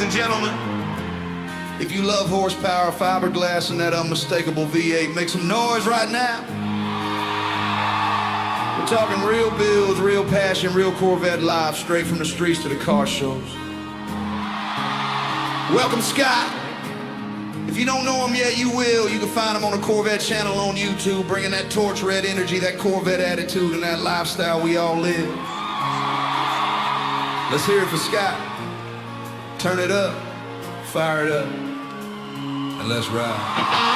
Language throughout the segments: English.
ladies and gentlemen. If you love horsepower, fiberglass, and that unmistakable V8, make some noise right now. We're talking real builds, real passion, real Corvette live, straight from the streets to the car shows. Welcome, Scott. If you don't know him yet, you will. You can find him on the Corvette channel on YouTube, bringing that torch red energy, that Corvette attitude, and that lifestyle we all live. Let's hear it for Scott. Turn it up, fire it up, and let's ride.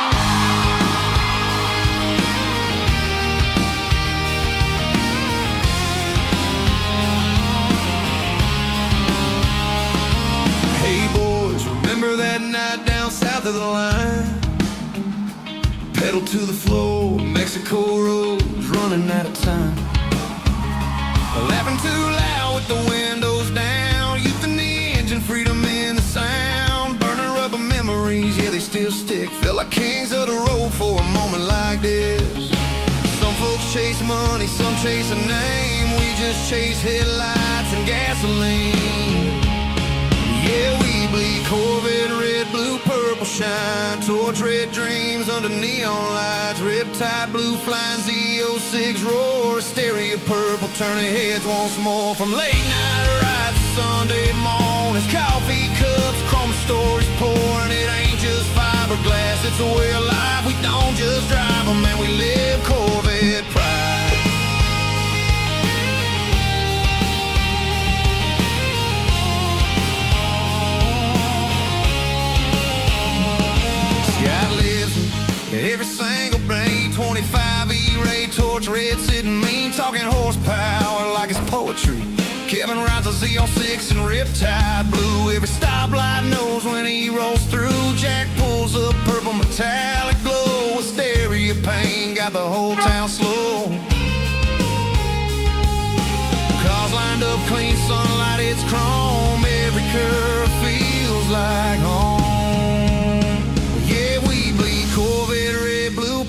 Remember that night down south of the line? Pedal to the floor, Mexico roads, running out of time. Laughing too loud with the windows down, youth in the engine, freedom in the sound. Burning rubber memories, yeah, they still stick. Feel like kings of the road for a moment like this. Some folks chase money, some chase a name. We just chase headlights and gasoline. Yeah, we bleed Corvette, red, blue, purple shine. Torch red dreams under neon lights. Riptide blue flying Z06 roar. Stereo purple turning heads once more. From late night rides to Sunday mornings. Coffee cups, chrome stories pouring. It ain't just fiberglass, it's a way of life. We don't just drive them, man, we live Corvette pride. Every single day, 25 E-Ray, torch red, sitting mean, talking horsepower like it's poetry. Kevin rides a Z06 and Riptide blue. Every stoplight knows when he rolls through. Jack pulls up, purple metallic glow. A stereo pain got the whole town slow. Cars lined up, clean sunlight, it's chrome. Every curve feels like home.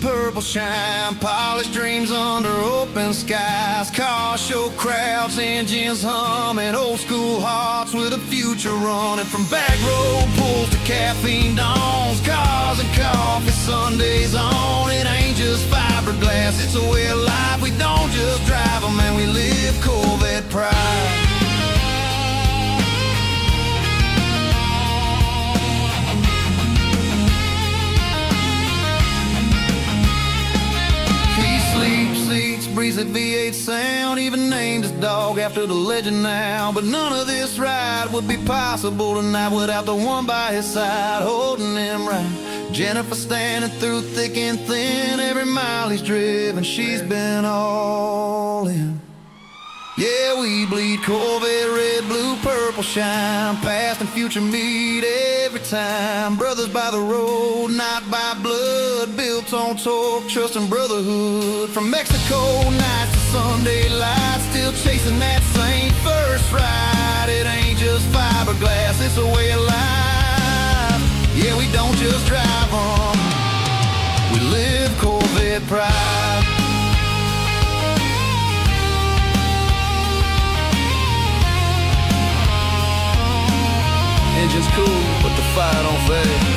Purple shine, polished dreams under open skies. Car show crowds, engines humming. Old school hearts with a future running. From back road pulls to caffeine dawns. Cars and coffee, Sundays on. It ain't just fiberglass, it's a way of life. We don't just drive them, man, we live Corvette pride. Breeze that V8 sound, even named his dog after the legend now. But none of this ride would be possible tonight without the one by his side, holding him right. Jennifer standing through thick and thin. Every mile he's driven, she's been all in. Yeah, we bleed Corvette, red, blue, purple shine. Past and future meet every time. Brothers by the road, not by blood. Built on torque, trust and brotherhood. From Mexico nights to Sunday lights, still chasing that same first ride. It ain't just fiberglass, it's a way of life. Yeah, we don't just drive them, we live Corvette pride. Engine's cool, but the fire don't fade.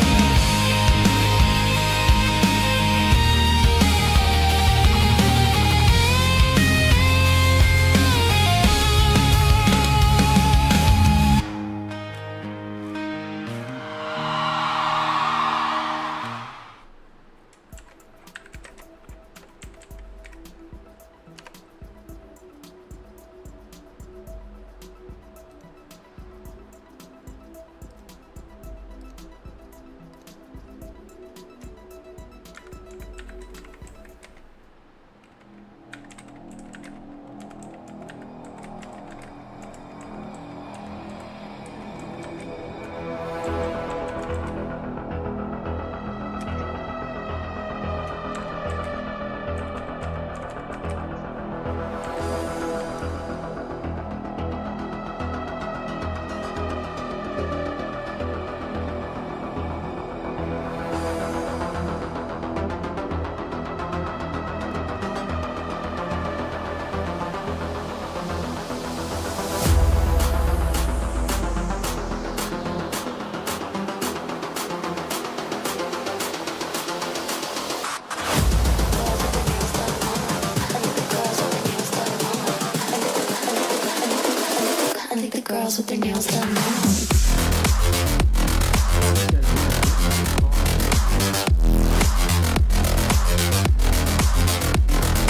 with their nails done now.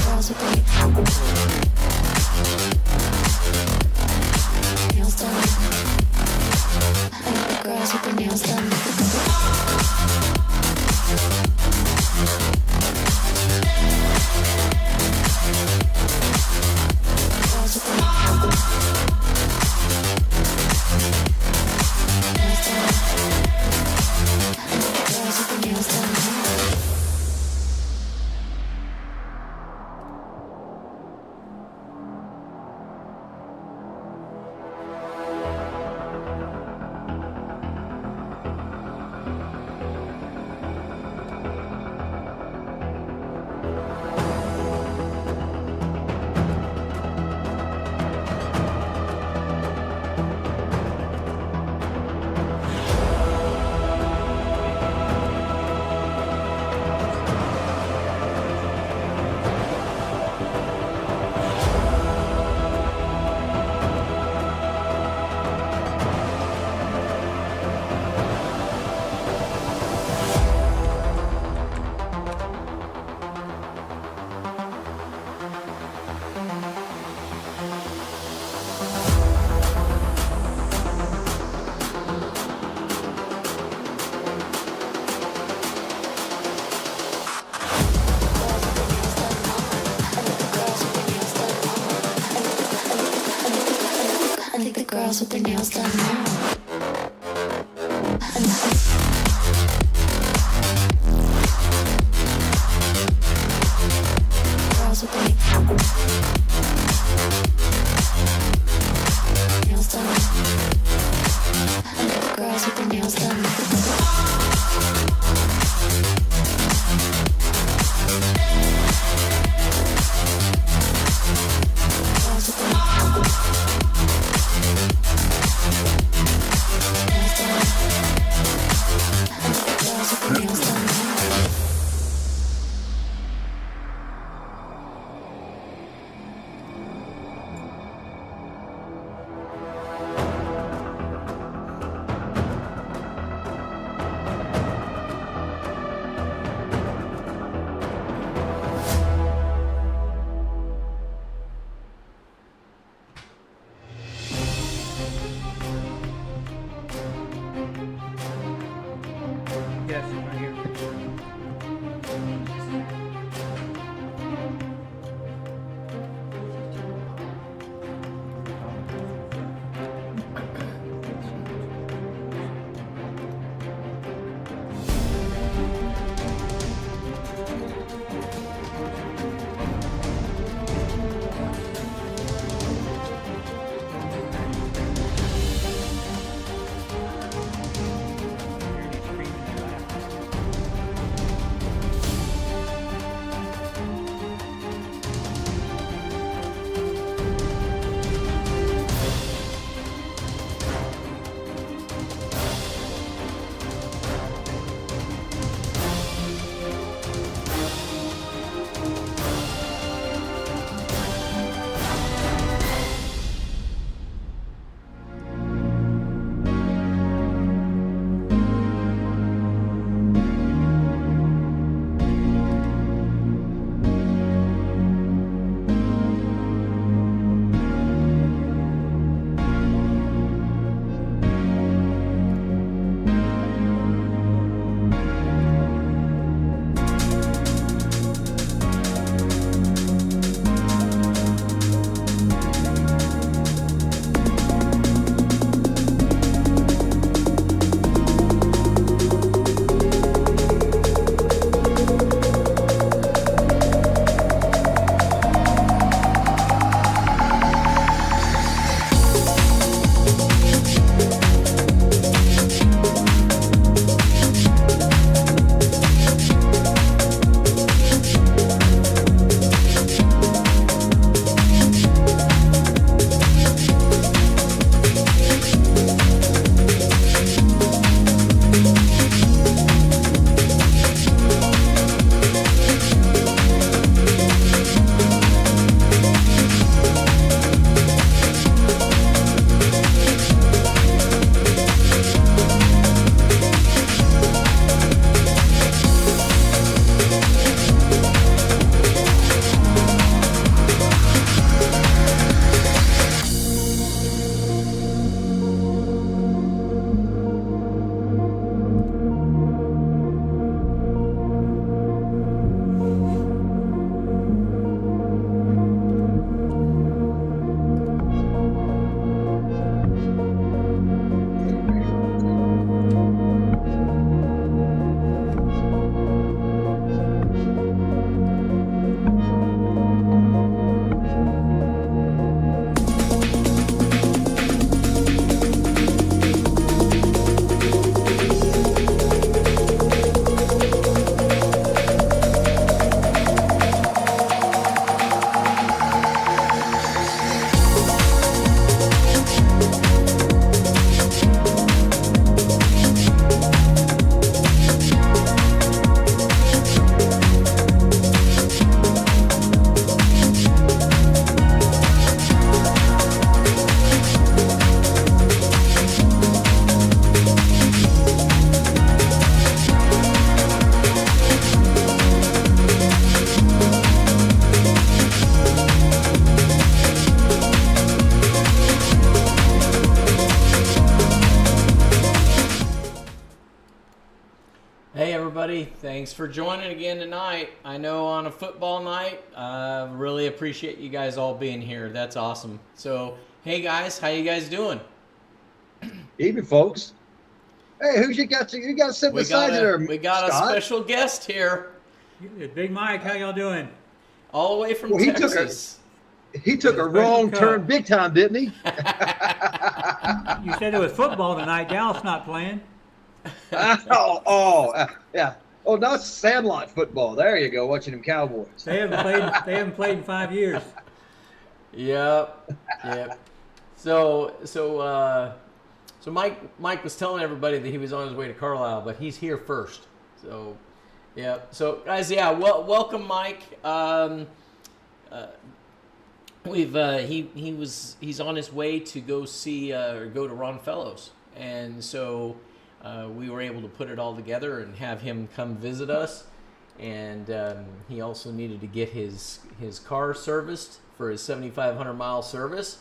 Girls with their nails done. I like the girls with their nails done. Girls with their nails done. I think the girls with their nails done now. Girls with their nails done. I think the girls with their nails done. Girls with their everybody. Thanks for joining again tonight. I know on a football night, really appreciate you guys all being here. That's awesome. So, hey guys, how you guys doing? Evening, folks. Hey, who's you got to sit beside you there? We got Scott? a special guest here, Big Mike, how y'all doing? all the way from Well, Texas. He took a wrong turn big time, didn't he? You said it was football tonight. Dallas not playing. Yeah. Oh, no, it's Sandlot football. There you go, watching them Cowboys. They haven't played in 5 years. Yep. So Mike was telling everybody that he was on his way to Carlisle, but he's here first. So, yeah. So guys, yeah. Welcome, Mike. He's on his way to go see or go to Ron Fellows, and so we were able to put it all together and have him come visit us. And he also needed to get his car serviced for his 7,500 mile service.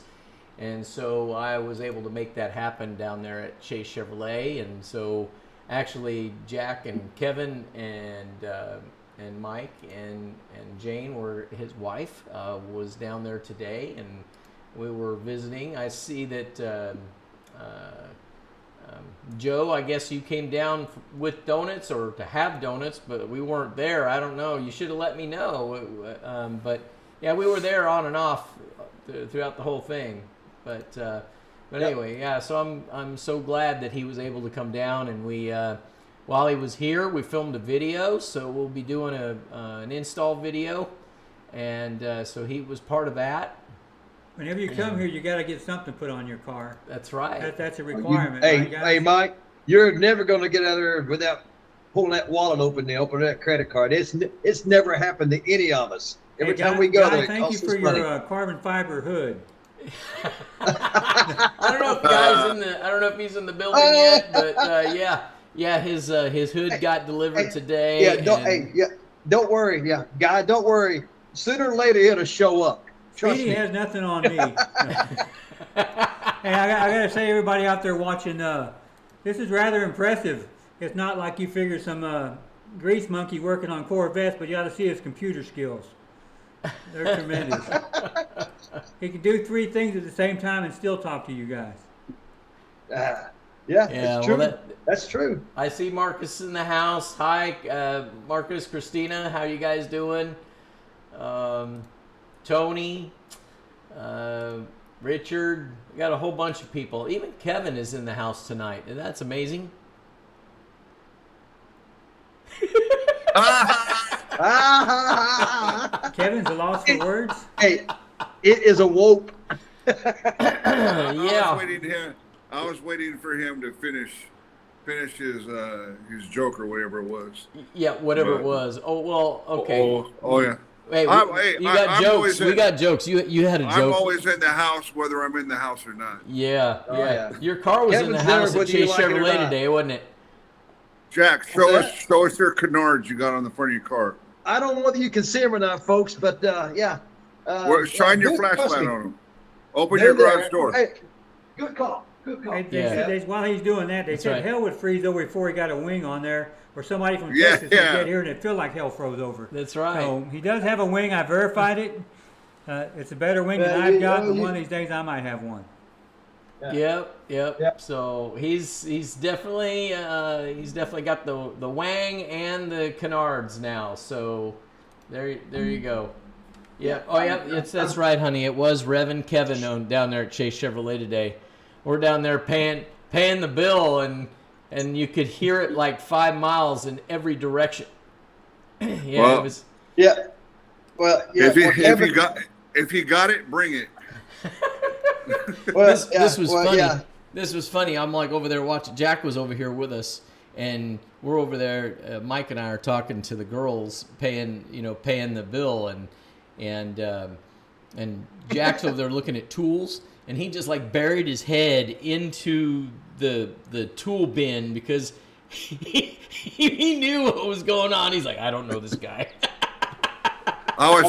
And so I was able to make that happen down there at Chase Chevrolet. And so actually Jack and Kevin and Mike and Jane, were his wife, was down there today, and we were visiting. I see that Joe, I guess you came down with donuts or to have donuts, but we weren't there. I don't know. You should have let me know. But yeah, we were there on and off throughout the whole thing. But anyway, yeah. So I'm so glad that he was able to come down, and we while he was here, we filmed a video. So we'll be doing an install video, and so he was part of that. Whenever you come here, you got to get something put on your car. That's right. That's a requirement. Hey, right, guys? hey, Mike, you're never going to get out of there without pulling that wallet open and opening that credit card. It's never happened to any of us. Every Hey, time we go Guy, there, it thank you costs for us money. your carbon fiber hood. I don't know if I don't know if he's in the building yet, but yeah, his hood got delivered today. Yeah, don't worry. Yeah, Guy, don't worry. Sooner or later, it'll show up. Trust Speedy me. has nothing on me. Hey, I got to say, everybody out there watching, this is rather impressive. It's not like you figure some grease monkey working on Corvettes, but you got to see his computer skills. They're tremendous. He can do 3 things at the same time and still talk to you guys. Yeah, it's true. Well, That's true. I see Marcus in the house. Hi, Marcus, Christina, how you guys doing? Tony, Richard, we got a whole bunch of people. Even Kevin is in the house tonight, and that's amazing. Kevin's a loss for words. Hey, it is a woke. Yeah. I was waiting for him to finish his joke or whatever it was. Yeah, whatever it was. Oh, well, okay. Oh yeah. Hey, you got I'm jokes. We got jokes. You had a joke. I'm always in the house, whether I'm in the house or not. Yeah. yeah. Your car was in Kevin's the there house at whether you Chase like it or Chevrolet not. today, wasn't it? Jack, show us your canards you got on the front of your car. I don't know whether you can see them or not, folks, but yeah. Shine your trust flashlight me. on them. Open They're your garage there. door. Hey, good call. Good call. While he's doing that, they That's said right. hell would freeze over before he got a wing on there, or somebody from Yeah, Texas would yeah. get here and it feel like hell froze over. That's right. So he does have a wing. I verified it. It's a better wing than I've got, but one of these days I might have one. Yep. So he's definitely got the wang and the canards now. So there you go. Yeah. Oh yeah. That's right, honey. It was Rev and Kevin down there at Chase Chevrolet today. We're down there paying the bill, and you could hear it like 5 miles in every direction. Yeah. Well, it was. Yeah. Well, yeah. If you got it, bring it. Well, This was funny. Yeah. This was funny. I'm like over there watching. Jack was over here with us, and we're over there. Mike and I are talking to the girls, paying the bill, and Jack's over there looking at tools, and he just like buried his head into the tool bin because he knew what was going on. He's like, I don't know this guy. Go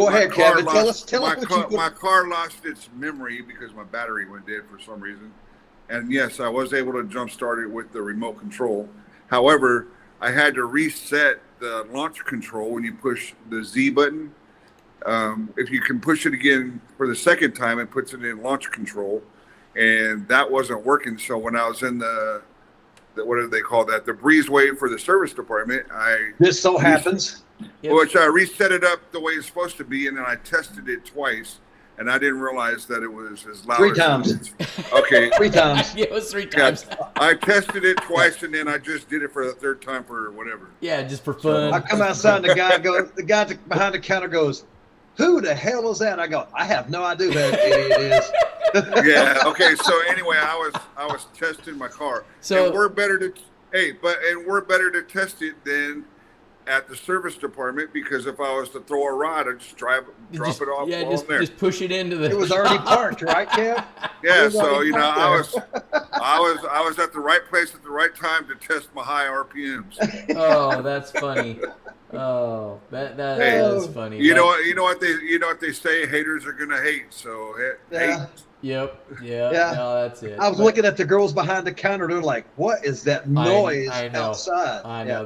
ahead, Kevin. Tell us what you my car lost its memory because my battery went dead for some reason. And yes, I was able to jump start it with the remote control. However, I had to reset the launch control when you push the Z button. If you can push it again for the second time, it puts it in launch control, and that wasn't working. So when I was in the what do they call that? The breezeway for the service department, This so happens. which I reset it up the way it's supposed to be, and then I tested it twice, and I didn't realize that it was as loud. 3 as times. it is. Okay. 3 times. Yeah, it was 3 Yeah, times. I tested it twice, and then I just did it for the 3rd time for whatever. Yeah, just for fun. I come outside, and the guy behind the counter goes, "Who the hell is that?" I go, "I have no idea who that idiot is." Yeah. Okay. So anyway, I was testing my car. So- and we're better to we're better to test it than at the service department, because if I was to throw a rod, I'd just drop it off yeah, while just, I'm there. just push it into the. It was already parked, right, Kev? Yeah. It was So already parked there. I was at the right place at the right time to test my high RPMs. Oh, that's funny. Oh, that Hey, is funny. You That- know what they say. Haters are gonna hate. So Yeah. hate. Yep. Yeah. Yeah. No, that's it. I was But looking at the girls behind the counter. They're like, "What is that noise I know. outside?" I Yeah. know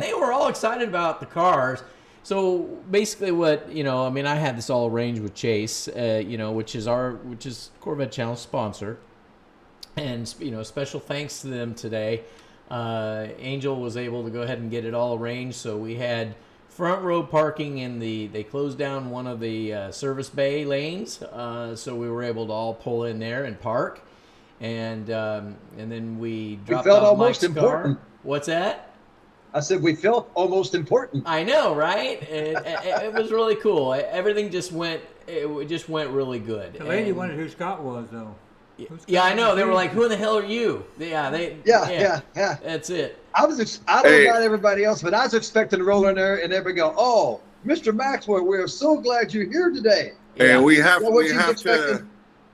they were all excited about the cars. So basically, what I mean, I had this all arranged with Chase, which is Corvette Channel sponsor, and special thanks to them today. Angel was able to go ahead and get it all arranged, so we had front row parking in they closed down one of the service bay lanes, so we were able to all pull in there and park, and then we dropped felt off almost Mike's important. car. What's that? I said we felt almost important. I know, right? It was really cool. Everything just went. It just went really good. The lady And- wondered who Scott was, though. Who's Yeah, I Scott? know. They were like, "Who the hell are you?" Yeah. That's it. I don't know about everybody else, but I was expecting to roll in there and everybody go, "Oh, Mr. Maxwell, we're so glad you're here today." Yeah. And we have Well, what we you have expecting?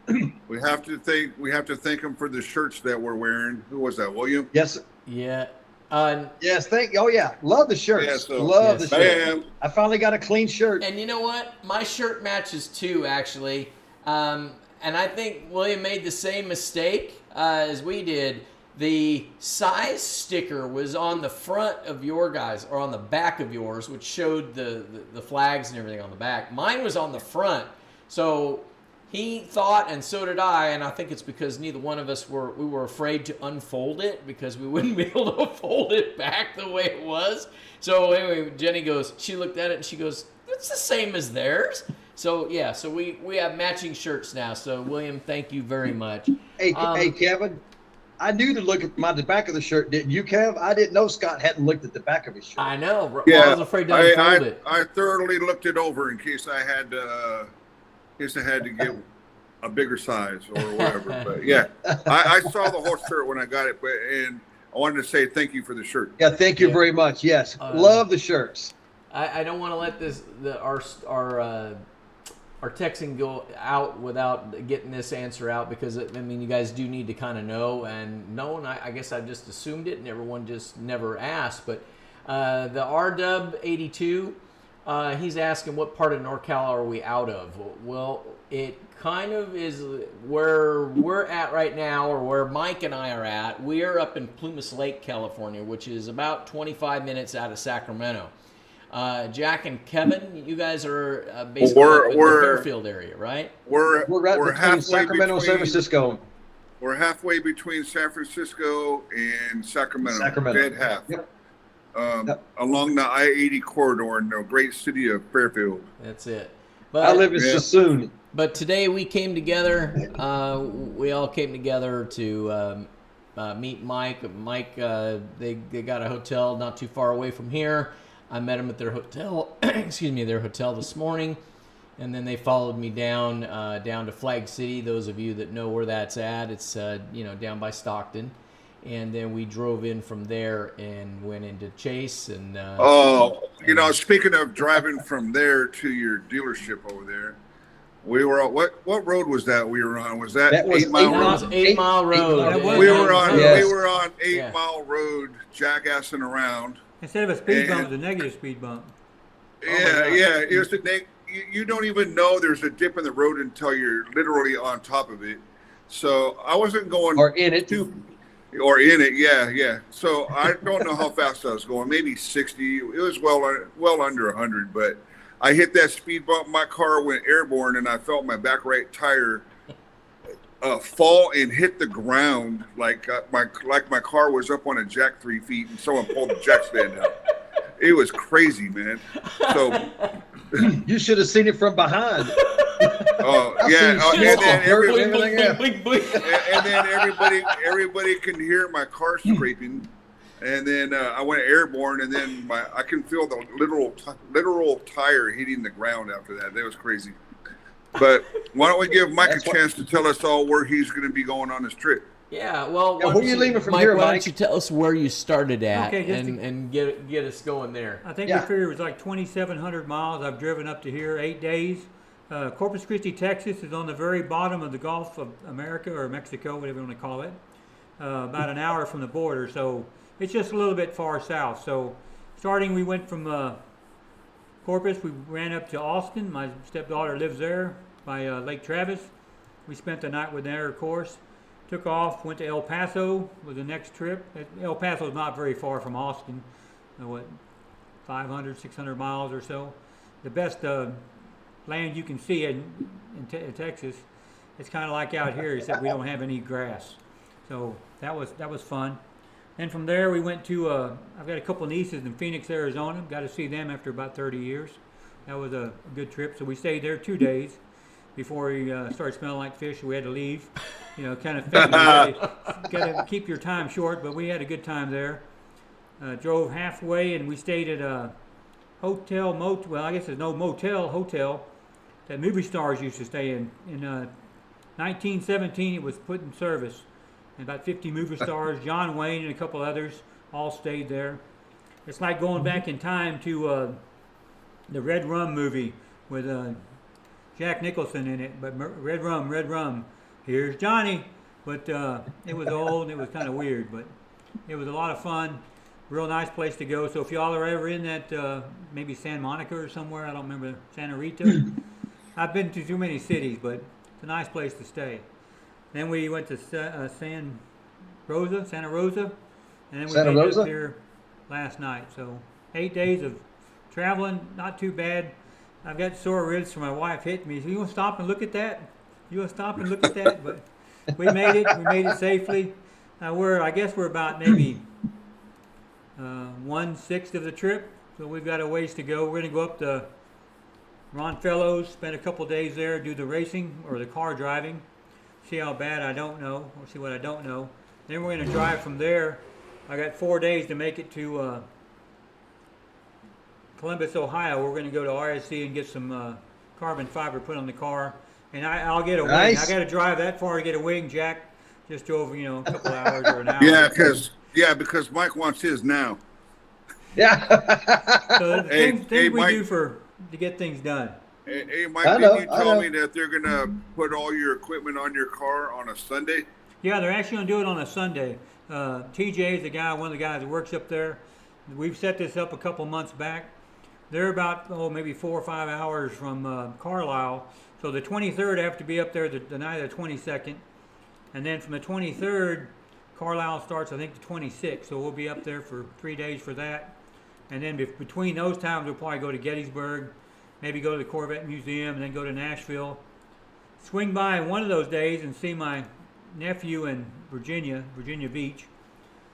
to we have to thank them for the shirts that we're wearing. Who was that? William? Yes, Yeah. yes. Oh yeah, love the shirts. Yeah, so- love Yes. the shirts. Bam. I finally got a clean shirt. And you know what? My shirt matches too, actually. And I think William made the same mistake as we did. The size sticker was on the front of your guys, or on the back of yours, which showed the flags and everything on the back. Mine was on the front. So he thought, and so did I, and I think it's because neither one of us were afraid to unfold it because we wouldn't be able to fold it back the way it was. So anyway, Jenny she looked at it and she goes, "It's the same as theirs." So yeah, so we have matching shirts now. So William, thank you very much. Hey, Kevin, I knew to look at the back of the shirt, didn't you, Kev? I didn't know Scott hadn't looked at the back of his shirt. I know. Well, Yeah, I was afraid to unfold it. I thoroughly looked it over in case I had to get a bigger size or whatever. But yeah, I saw the whole shirt when I got it, and I wanted to say thank you for the shirt. Yeah, thank you Yeah. very much. Yes, love the shirts. I don't want to let our texting go out without getting this answer out, because I mean, you guys do need to kind of know, and no one, I guess I just assumed it and everyone just never asked. But the RW82, he's asking what part of NorCal are we out of? Well, it kind of is where we're at right now, or where Mike and I are at. We are up in Plumas Lake, California, which is about 25 minutes out of Sacramento. Jack and Kevin, you guys are basically in the Fairfield area, right? We're right between halfway Sacramento and San Francisco. We're halfway between San Francisco and Sacramento. Dead half. Yep. Along the I-80 corridor in the great city of Fairfield. That's it. I live in Sassoon. But today we came together. We all came together to meet Mike. Mike, they got a hotel not too far away from here. I met them at their hotel. Their hotel this morning, and then they followed me down to Flag City. Those of you that know where that's at, it's down by Stockton. And then we drove in from there and went into Chase. And speaking of driving from there to your dealership over there, we were on what road was that we were on? Was that, That was 8 Mile That Road? was 8 Mile Road. We were on Yes. we were on 8 Yeah. Mile Road, jackassing around. Instead of a speed bump, And- it's a negative speed bump. Yeah. It was you don't even know there's a dip in the road until you're literally on top of it. So I wasn't going Or in it. or in it, yeah. So I don't know how fast I was going. Maybe 60. It was well under 100. But I hit that speed bump. My car went airborne, and I felt my back right tire fall and hit the ground like my car was up on a jack 3 feet, and someone pulled the jack stand out. It was crazy, man. So You should have seen it from behind. oh I've yeah, seen and shit then off dirt and Boing, everything else. boing, boing, boing. and then everybody can hear my car scraping, and then I went airborne, and then I can feel the literal tire hitting the ground after that. That was crazy. But why don't we give Mike a chance to tell us all where he's going to be going on his trip? Yeah, well, Yeah, why where don't you leaving from Mike, here, why Mike? don't you tell us where you started at Okay, just and get us going there? I think Yeah. we figured it was like 2,700 miles. I've driven up to here 8 days. Corpus Christi, Texas is on the very bottom of the Gulf of America or Mexico, whatever you want to call it. About an hour from the border, so it's just a little bit far south. So starting, we went from Corpus, we ran up to Austin. My stepdaughter lives there by Lake Travis. We spent the night with her, of course. Took off, went to El Paso was the next trip. El Paso is not very far from Austin. 500, 600 miles or so. The best land you can see in Texas. It's kind of like out here, except we don't have any grass. So that was fun. Then from there we went to, I've got a couple nieces in Phoenix, Arizona. Got to see them after about 30 years. That was a good trip. So we stayed there 2 days before we started smelling like fish. We had to leave. Kind of got to keep your time short, but we had a good time there. Drove halfway, and we stayed at a hotel, motel. Well, I guess there's no hotel that movie stars used to stay in. In 1917, it was put in service. And about 50 movie stars, John Wayne and a couple others, all stayed there. It's like going back in time to the Red Rum movie with Jack Nicholson in it. But Red Rum. Here's Johnny. But it was old and it was kind of weird, but it was a lot of fun. Real nice place to go. So if y'all are ever in that, maybe San Monica or somewhere, I don't remember, Santa Rita. I've been to too many cities, but it's a nice place to stay. Then we went to Santa Rosa, and then we Santa made it Rosa? up here last night. So 8 days of traveling, not too bad. I've got sore ribs from my wife hitting me. So you want to stop and look at that? But we made it. We made it safely. I guess we're about maybe 1/6 of the trip, so we've got a ways to go. We're going to go up to Ron Fellows, spend a couple days there, do the racing or the car driving, see how bad I don't know, or see what I don't know. Then we're going to drive from there. I got 4 days to make it to Columbus, Ohio. We're going to go to RSC and get some carbon fiber put on the car, and I'll get a wing. Nice. I got to drive that far to get a wing. Jack just drove, a couple hours or an hour. Because Mike wants his now. Yeah. So the Hey, things hey, we Mike. do to get things done. Hey Mike, I know, didn't you I tell know. me that they're gonna put all your equipment on your car on a Sunday? Yeah, they're actually going to do it on a Sunday. TJ is one of the guys that works up there. We've set this up a couple months back. They're about, maybe 4 or 5 hours from Carlisle. So the 23rd, I have to be up there the night of the 22nd. And then from the 23rd, Carlisle starts, I think, the 26th. So we'll be up there for 3 days for that. And then between those times, we'll probably go to Gettysburg, maybe go to the Corvette Museum, and then go to Nashville. Swing by one of those days and see my nephew in Virginia Beach.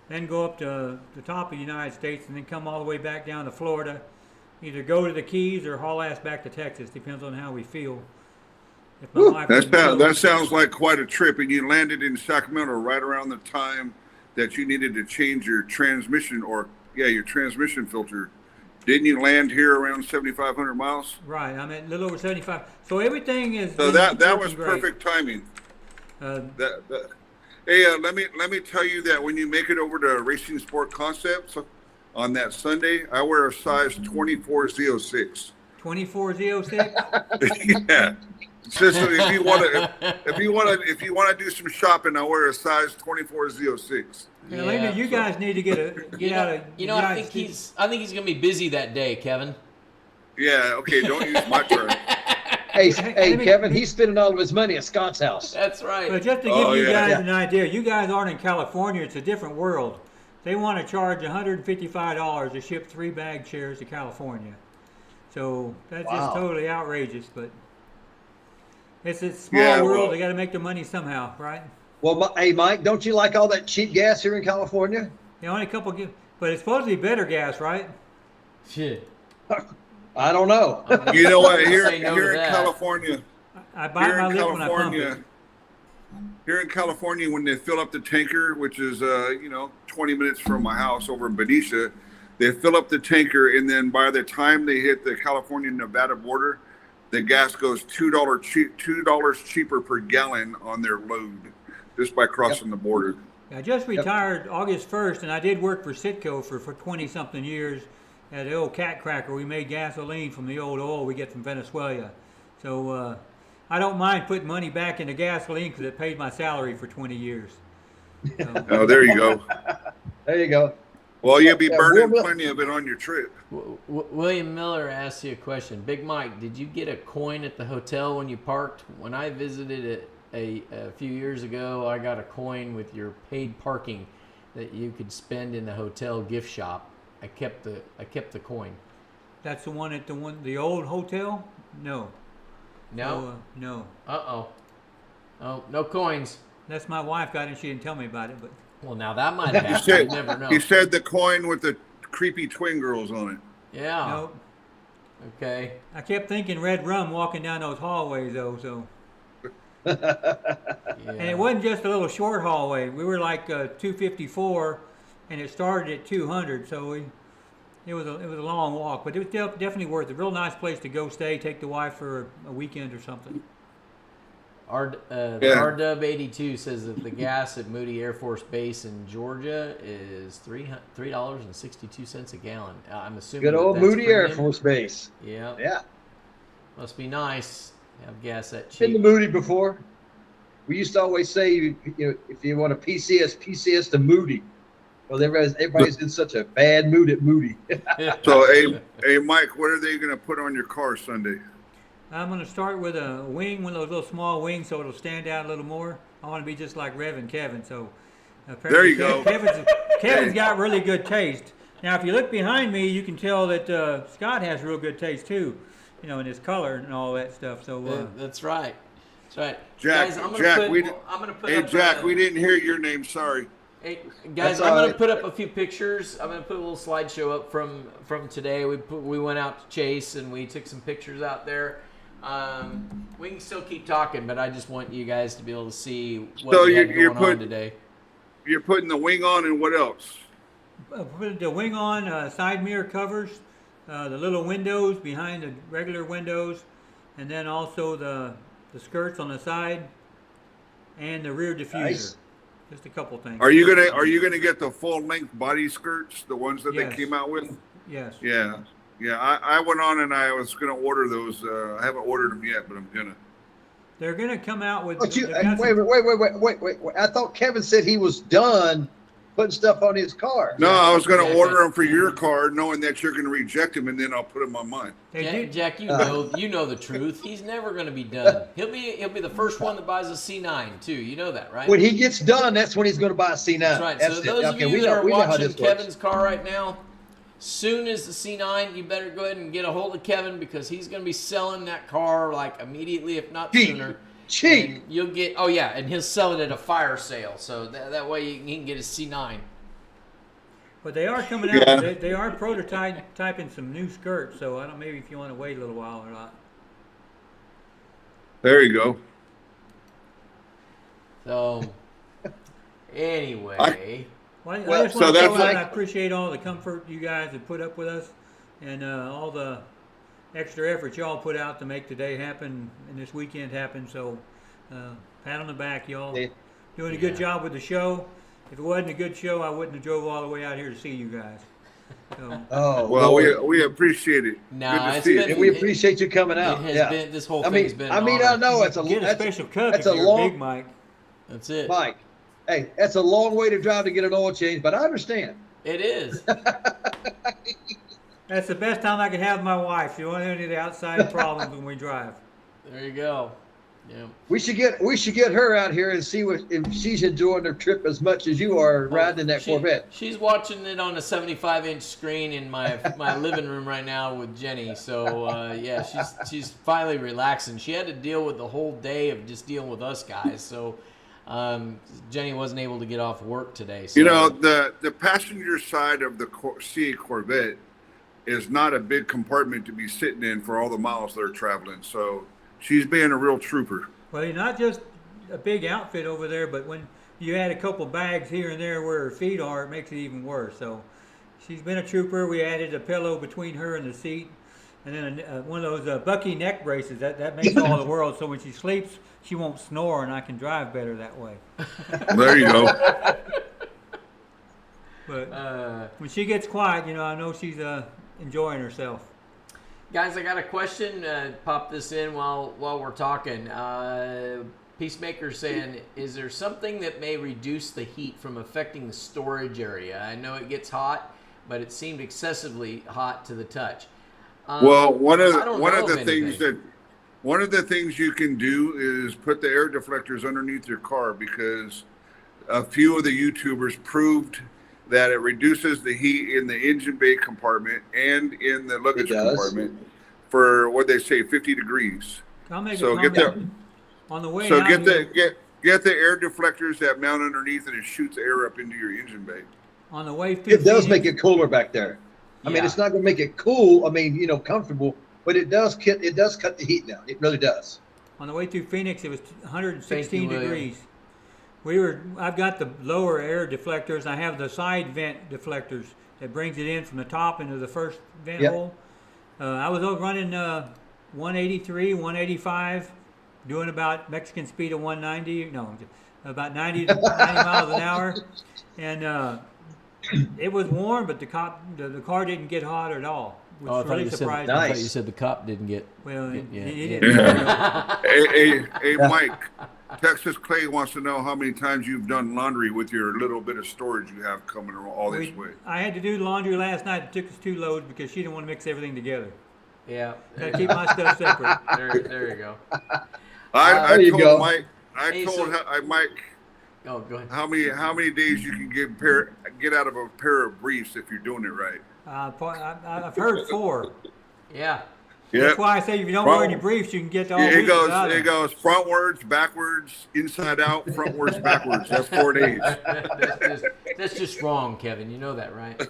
Then go up to the top of the United States and then come all the way back down to Florida. Either go to the Keys or haul ass back to Texas. Depends on how we feel. If my wife doesn't go- That sounds like quite a trip, and you landed in Sacramento right around the time that you needed to change your transmission your transmission filter. Didn't you land here around 7,500 miles? Right, I'm at a little over 75. So everything is. So that was great. perfect timing. Uh, Hey, let me tell you that when you make it over to Racing Sport Concepts on that Sunday, I wear a size 2406. 2406. Yeah. So if you want to do some shopping, I wear a size 2406. Yeah, Lena, you guys need to get out of. I think he's gonna be busy that day, Kevin. Yeah. Okay. Don't use my term. Hey, Kevin, he's spending all of his money at Scott's house. That's right. But just to give you guys an idea, you guys aren't in California. It's a different world. They want to charge $155 to ship 3 bag chairs to California. So that's just totally outrageous. But it's a small world. They got to make their money somehow, right? Well, hey, Mike, don't you like all that cheap gas here in California? The only couple, but it's supposed to be better gas, right? Shit. I don't know. You know what? Here say no to in that. California, I bite my lip when I pump it. here in California, when they fill up the tanker, which is 20 minutes from my house over in Benicia, they fill up the tanker, and then by the time they hit the California-Nevada border, the gas goes $2 cheaper per gallon on their load just by crossing the border. I just retired August 1st, and I did work for Citgo for 20-something years at the old cat cracker. We made gasoline from the old oil we get from Venezuela. So I don't mind putting money back into gasoline because it paid my salary for 20 years. So, Oh, there you go. There you go. Well, you'll be burning plenty of it on your trip. William Miller asked you a question. Big Mike, did you get a coin at the hotel when you parked? When I visited it a few years ago, I got a coin with your paid parking that you could spend in the hotel gift shop. I kept the coin. that's the one at the old hotel? No. No. No. Oh, no coins. That's my wife got it. She didn't tell me about it, but Well, now that might have happened. You never know. He said the coin with the creepy twin girls on it. Yeah. no. Okay. I kept thinking red rum walking down those hallways though. So, Yeah. and it wasn't just a little short hallway. We were like 254, and it started at 200. So it was a long walk, but it was definitely worth it. Real nice place to go stay. Take the wife for a weekend or something. RW 82 says that the gas at Moody Air Force Base in Georgia is $3.62 a gallon. I'm assuming Good old that's Moody Air premium. Force Base. Yeah. Yeah. Must be nice to have gas that Been to cheap. Moody before. We used to always say, if you want a PCS to Moody. Well, everybody's in such a bad mood at Moody. So, hey, Mike, what are they going to put on your car Sunday? I'm going to start with a wing, one of those little small wings, so it'll stand out a little more. I want to be just like Rev and Kevin. So There you go. Kevin's got really good taste. Now, if you look behind me, you can tell that Scott has real good taste too, in his color and all that stuff. So That's right. That's right. Jack, Guys, I'm gonna Jack, put hey, up, Jack, we didn't hear your name. Sorry. Hey, guys, That's I'm all going right. to put up a few pictures. I'm going to put a little slideshow up from today. We went out to Chase and we took some pictures out there. We can still keep talking, but I just want you guys to be able to see what So we had you're going on today. You're putting the wing on, and what else? put the wing on, side mirror covers, the little windows behind the regular windows, and then also the skirts on the side and the rear diffuser. Nice. Just a couple things. Are you gonna get the full length body skirts, the ones that Yes. they came out with? Yes. Yeah. I went on and I was gonna order those. I haven't ordered them yet, but I'm gonna. They're going to come out with. But they've got some- wait. I thought Kevin said he was done putting stuff on his car. No, I was gonna Yeah. order them for your car, knowing that you're gonna reject them, and then I'll put them on mine. they Jack, did- Jack, you know the truth. He's never going to be done. He'll be the first one that buys a C9 too. You know that, right? When he gets done, that's when he's going to buy a C9. That's right. So it. those of Okay, you that are we know how watching this works. Kevin's car right now, soon as the C9, you better go ahead and get a hold of Kevin because he's going to be selling that car like immediately, if not Cheap. sooner. Cheap. And you'll get and he'll sell it at a fire sale. So that way he can get his C9. But they are coming out. Yeah. They are prototyping some new skirts. So I don't. Maybe if you want to wait a little while or not. There you go. So anyway, Well, Well, I just so want to that's say like- I appreciate all the comfort you guys have put up with us, and all the extra effort y'all put out to make today happen and this weekend happen. So, pat on the back, y'all. Yeah. Doing a good job with the show. If it wasn't a good show, I wouldn't have drove all the way out here to see you guys. So, Oh, Well, Lord. we appreciate it. No, Good to it's see been- it. And we appreciate you coming out. it has Yeah. been this whole I thing's mean, been. I an mean, honor. I know it's a get a that's, special cup that's if a you're long Big Mike. That's it. Mike. Hey, that's a long way to drive to get an oil change, but I understand. It is. That's the best time I can have with my wife. She won't have any of the outside problems when we drive. There you go. Yeah. We should get her out here and see if she's enjoying her trip as much as you are riding in that Corvette. She's watching it on a 75-inch screen in my living room right now with Jenny. So yeah, she's finally relaxing. She had to deal with the whole day of just dealing with us guys. So Jenny wasn't able to get off work today. So. You know, the passenger side of the C8 Corvette is not a big compartment to be sitting in for all the miles they're traveling. So she's being a real trooper. Well, you're not just a big outfit over there, but when you add a couple bags here and there where her feet are, it makes it even worse. So she's been a trooper. We added a pillow between her and the seat, and then one of those Bucky neck braces. That makes all the world. So when she sleeps, she won't snore, and I can drive better that way. There you go. But when she gets quiet, you know, I know she's enjoying herself. Guys, I got a question. Pop this in while we're talking. Peacemaker saying, is there something that may reduce the heat from affecting the storage area? I know it gets hot, but it seemed excessively hot to the touch. Well, one of I don't know the of things anything. one of the things you can do is put the air deflectors underneath your car, because a few of the YouTubers proved that it reduces the heat in the engine bay compartment and in the luggage compartment for what they say 50 degrees. I'll make So a get comment. On the way So out get here, get the air deflectors that mount underneath, and it shoots air up into your engine bay. on the way through It does Phoenix- make it cooler back there. I mean, Yeah. it's not going to make it cool. I mean, you know, comfortable, but it does cut the heat down. It really does. On the way through Phoenix, it was 116 Thank you, William. degrees. I've got the lower air deflectors. I have the side vent deflectors that brings it in from the top into the first vent Yep. hole. I was running 183, 185, doing about Mexican speed of 190. No, about 90 miles an hour, and it was warm, but the car didn't get hot at all, which really surprised me. I thought Nice. you said the cop didn't get. Well, Yeah. he didn't. Hey, Mike, Texas Clay wants to know how many times you've done laundry with your little bit of storage you have coming all this way. I had to do laundry last night. It took us 2 loads because she didn't want to mix everything together. Yeah. Got to keep my stuff separate. There you go. I There you told go. Mike, Hey, so- Mike Oh, go ahead. how many days you can get out of a pair of briefs if you're doing it right. I've heard 4. Yeah. Yeah. That's why I say if you don't wear any briefs, you can get all It week goes without it them. goes frontwards, backwards, inside out, frontwards, backwards. That's 4 days. That's just wrong, Kevin. You know that, right?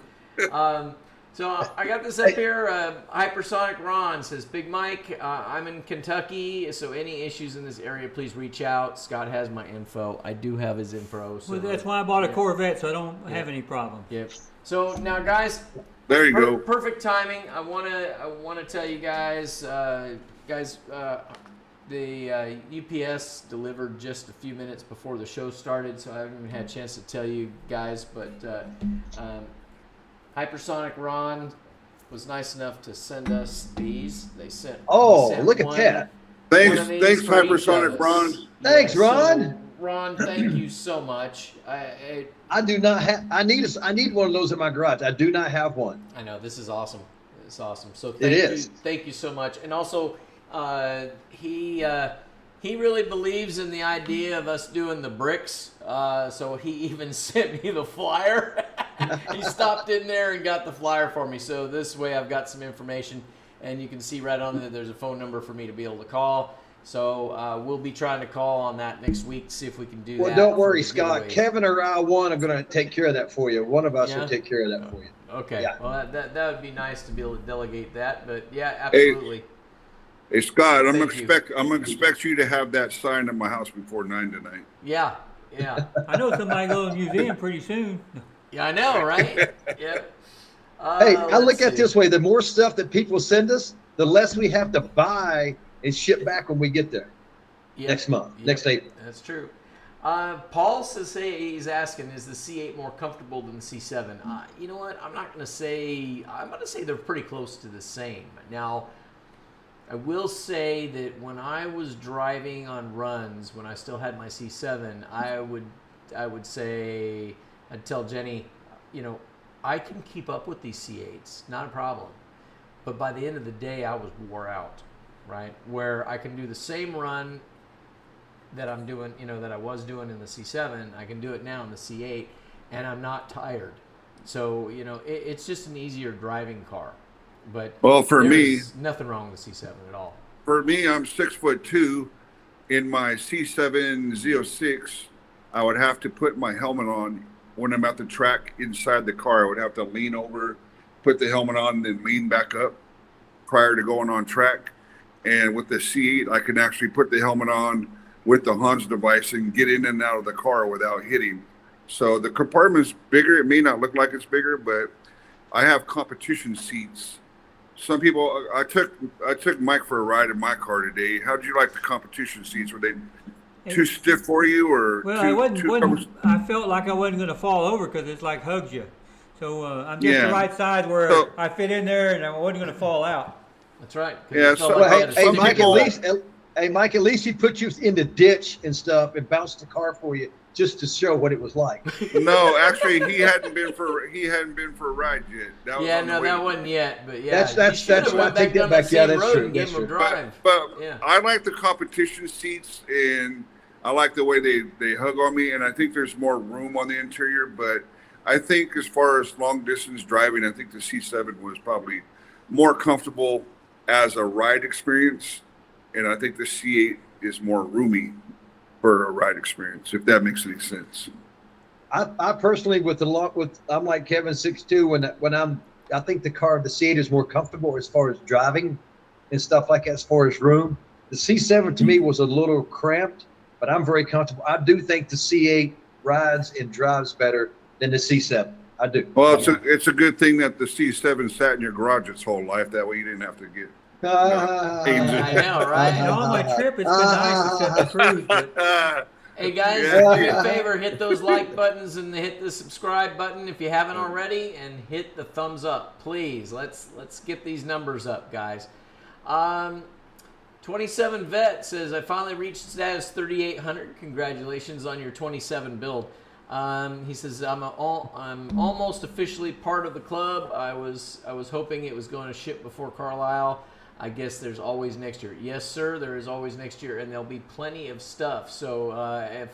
So I got this up here. Hypersonic Ron says, Big Mike, I'm in Kentucky, so any issues in this area, please reach out. Scott has my info. I do have his info. So Well, that's why I bought a Corvette, so I don't have any problem. Yep. So now, guys, There you go. perfect timing. I wanna tell you guys, the UPS delivered just a few minutes before the show started, so I haven't even had a chance to tell you guys. But Hypersonic Ron was nice enough to send us these. They sent. Oh, he sent look at one- that. one of these Thanks, for each of Hypersonic us. Ron. Thanks, so, Ron. Ron, thank you so much. I do not have. I need one of those in my garage. I do not have one. I know, this is awesome. It's awesome. So It is. Thank you so much. And also, he really believes in the idea of us doing the bricks. So he even sent me the flyer. He stopped in there and got the flyer for me. So this way, I've got some information, and you can see right on there. There's a phone number for me to be able to call. So we'll be trying to call on that next week, see if we can do that. Well, don't for worry, the Scott. giveaways. Kevin or I, one, are going to take care of that for you. One of us Yeah? will take care of that for you. Okay. Yeah. Well, that would be nice to be able to delegate that. But yeah, absolutely. Hey Scott, I'm Thank gonna expect you to have that signed at my house before 9 tonight. Yeah. Yeah. I know somebody go to the museum pretty soon. Yeah, I know, right? Yeah. Hey, I look let's at it see. this way: the more stuff that people send us, the less we have to buy and ship back when we get there Yep. next month, Yep. next April. That's true. Paul says, he's asking, is the C8 more comfortable than the C7? You know what? I'm going to say they're pretty close to the same. Now, I will say that when I was driving on runs, when I still had my C7, I would say, I'd tell Jenny, I can keep up with these C8s, not a problem. But by the end of the day, I was wore out. right? Where I can do the same run that I'm doing, that I was doing in the C7. I can do it now in the C8, and I'm not tired. So, it's just an easier driving car. But Well, for me, there's nothing wrong with the C7 at all. For me, I'm 6'2". In my C7 Z06, I would have to put my helmet on when I'm at the track inside the car. I would have to lean over, put the helmet on, and then lean back up prior to going on track. And with the C8, I can actually put the helmet on with the Hans device and get in and out of the car without hitting. So the compartment's bigger. It may not look like it's bigger, but I have competition seats. Some people, I took Mike for a ride in my car today. How did you like the competition seats? Were they too stiff for you, or Well, too, I wasn't. too I felt like I wasn't going to fall over because it's like hugs you. So I'm just Yeah. the right size where So- I fit in there and I wasn't going to fall out. That's right. 'cause Yeah, it felt so- like Well, I hey, had a hey, some Mike, people- Mike, at least he put you in the ditch and stuff and bounced the car for you just to show what it was like. No, actually, he hadn't been for a ride yet. That was Yeah, on the no, way. that wasn't yet, but yeah. That's you should've why I went take that down back. Yeah, same that's road true, and gave that's him a true. drive. But Yeah. I like the competition seats, and I like the way they hug on me, and I think there's more room on the interior. But I think as far as long distance driving, I think the C7 was probably more comfortable as a ride experience, and I think the C8 is more roomy for a ride experience, if that makes any sense. I personally, I'm like Kevin 6'2", I think the C8 is more comfortable as far as driving and stuff like that, as far as room. The C7 to me was a little cramped, but I'm very comfortable. I do think the C8 rides and drives better than the C7. I do. Well, it's a good thing that the C7 sat in your garage its whole life. That way you didn't have to get. I know, And right? on my trip, it's been nice except the cruise. But Hey guys, Yeah. do me a favor, hit those like buttons and hit the subscribe button if you haven't already, and hit the thumbs up, please. Let's get these numbers up, guys. 27 Vet says, I finally reached status 3800. Congratulations on your 27 build. He says, I'm almost officially part of the club. I was hoping it was going to ship before Carlisle. I guess there's always next year. Yes, sir, there is always next year, and there'll be plenty of stuff. So if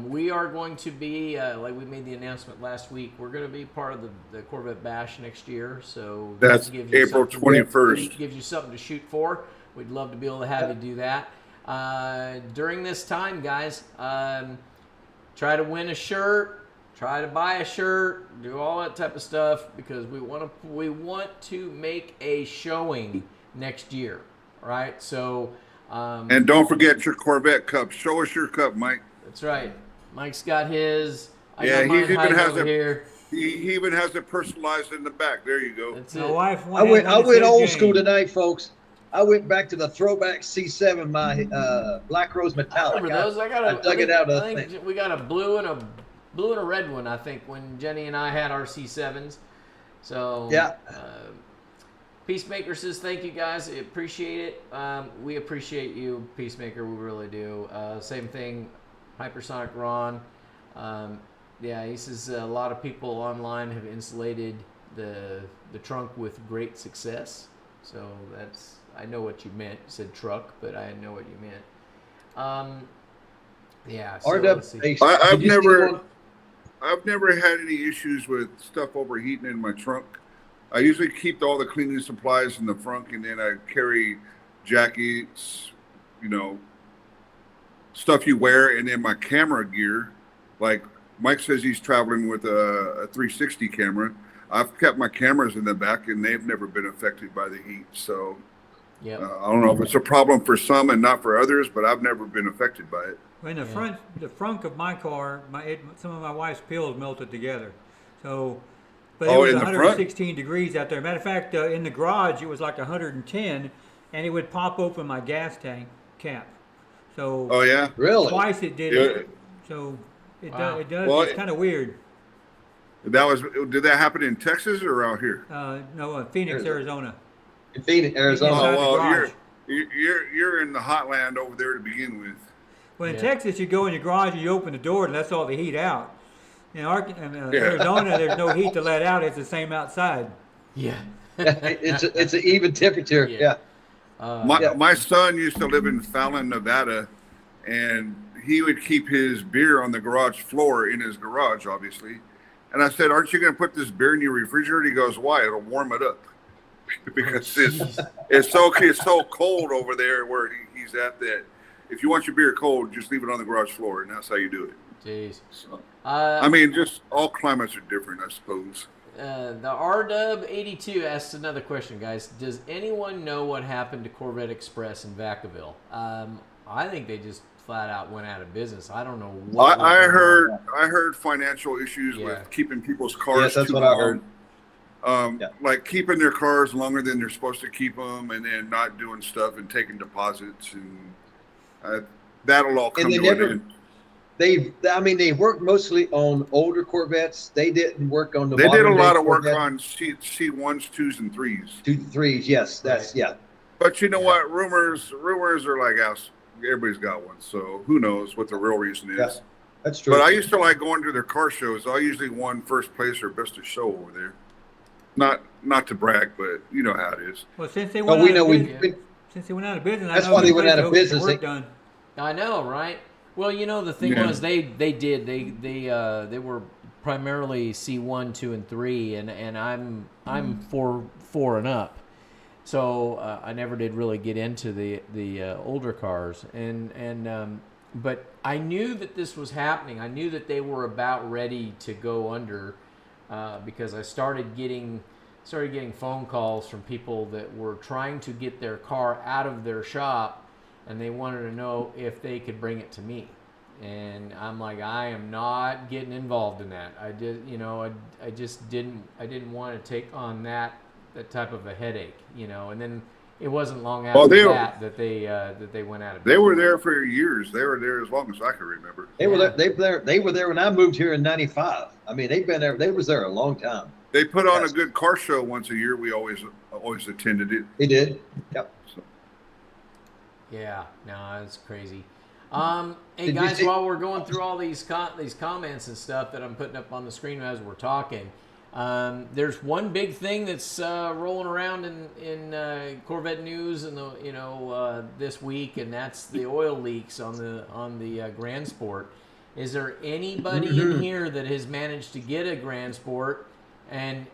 we are going to be, like we made the announcement last week, we're going to be part of the Corvette Bash next year. So That's that gives you April something- 21st. Gives you something to shoot for. We'd love to be able to have you do that. During this time, guys, try to win a shirt, try to buy a shirt, do all that type of stuff, because we want to make a showing next year, right? So, And don't forget your Corvette cup. Show us your cup, Mike. that's right. Mike's got his. I Yeah, got mine he even hiding has over here. He even has it personalized in the back. There you go. That's my it. wife I went wanted to old say school Jane. tonight, folks. I went back to the throwback C7, my Black Rose Metallic. I remember those. I dug it out of the I think thing. we got a blue and a red one. I think when Jenny and I had our C7s. So Yeah. Peacemaker says, thank you guys. I appreciate it. We appreciate you, Peacemaker. We really do. Same thing, Hypersonic Ron. Yeah, he says a lot of people online have insulated the trunk with great success. So that's, I know what you meant. You said truck, but I know what you meant. Yeah. So let's see. RW, I've did you see never- one? I've never had any issues with stuff overheating in my trunk. I usually keep all the cleaning supplies in the front, and then I carry jackets, stuff you wear, and then my camera gear. Like Mike says, he's traveling with a 360 camera. I've kept my cameras in the back, and they've never been affected by the heat. So Yep. I don't know if it's a problem for some and not for others, but I've never been affected by it. In the front of my car, some of my wife's pills melted together. So, but it Oh, was in the front? 116 degrees out there. Matter of fact, in the garage it was like 110, and it would pop open my gas tank cap. So Oh yeah. Really? twice it did Yeah. it. So it, Wow. it does. Well, it's kind of weird. Did that happen in Texas or out here? No, Phoenix, Arizona. In Phoenix, Arizona. Inside the Oh well, garage. you're in the hot land over there to begin with. Well, in Yeah. Texas, you go in your garage and you open the door and lets all the heat out. In Yeah. Arizona, there's no heat to let out. It's the same outside. Yeah. it's an even temperature. Yeah. Yeah. My son used to live in Fallon, Nevada, and he would keep his beer on the garage floor in his garage, obviously. And I said, "Aren't you going to put this beer in your refrigerator?" He goes, "Why? It'll warm it up." Because it's so cold over there where he's at that if you want your beer cold, just leave it on the garage floor, and that's how you do it. Jeez. So, I mean, just all climates are different, I suppose. The RW82 asks another question, guys. Does anyone know what happened to Corvette Express in Vacaville? I think they just flat out went out of business. I don't know what. I heard financial issues with keeping people's cars. Yes, that's too what long. I heard. Like keeping their cars longer than they're supposed to keep them, and then not doing stuff and taking deposits, and that'll all come to an end. They worked mostly on older Corvettes. They didn't work on the. They did a lot of work Corvette. on C1s, 2s, and 3s. 2 3s, yes, that's yeah. But you know what? Rumors are like us. Everybody's got one, so who knows what the real reason is. Yeah, that's true. But I used to like going to their car shows. I usually won first place or best of show over there. Not to brag, but you know how it is. Well, since they went out of business, That's why they went out of business. I know, right? Well, you know, the thing was they were primarily C1, 2, and 3, and I'm 4 and up. So I never did really get into the older cars, but I knew that this was happening. I knew that they were about ready to go under, because I started getting phone calls from people that were trying to get their car out of their shop, and they wanted to know if they could bring it to me. And I'm like, I am not getting involved in that. I didn't want to take on that type of a headache, And then it wasn't long after that they went out of business. They were there for years. They were there as long as I can remember. They were there when I moved here in '95. I mean, they've been there. They was there a long time. They put on a good car show once a year. We always attended it. They did. Yep. So. Yeah, no, it's crazy. Hey guys, while we're going through all these comments and stuff that I'm putting up on the screen as we're talking, there's one big thing that's rolling around in Corvette news and this week, and that's the oil leaks on the Grand Sport. Is there anybody in here that has managed to get a Grand Sport? And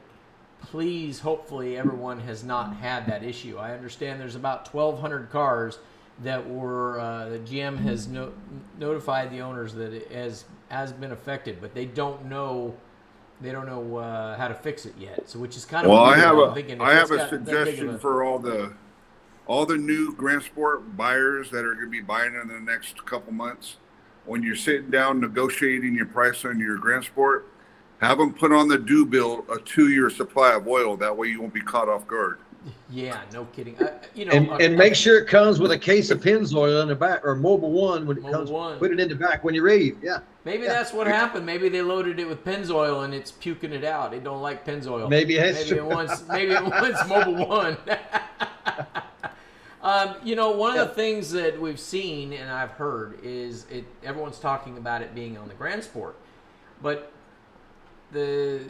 please, hopefully, everyone has not had that issue. I understand there's about 1,200 cars that were that GM has notified the owners that it has been affected, but they don't know how to fix it yet. So, which is kind of I have a suggestion for all the new Grand Sport buyers that are going to be buying in the next couple months. When you're sitting down negotiating your price on your Grand Sport, have them put on the due bill a 2-year supply of oil. That way you won't be caught off guard. Yeah, no kidding. And make sure it comes with a case of Pennzoil in the back, or Mobil 1 when it comes. Put it in the back when you leave. Yeah. Maybe that's what happened. Maybe they loaded it with Pennzoil and it's puking it out. They don't like Pennzoil. Maybe it wants Mobil 1. One of the things that we've seen and I've heard is everyone's talking about it being on the Grand Sport, but the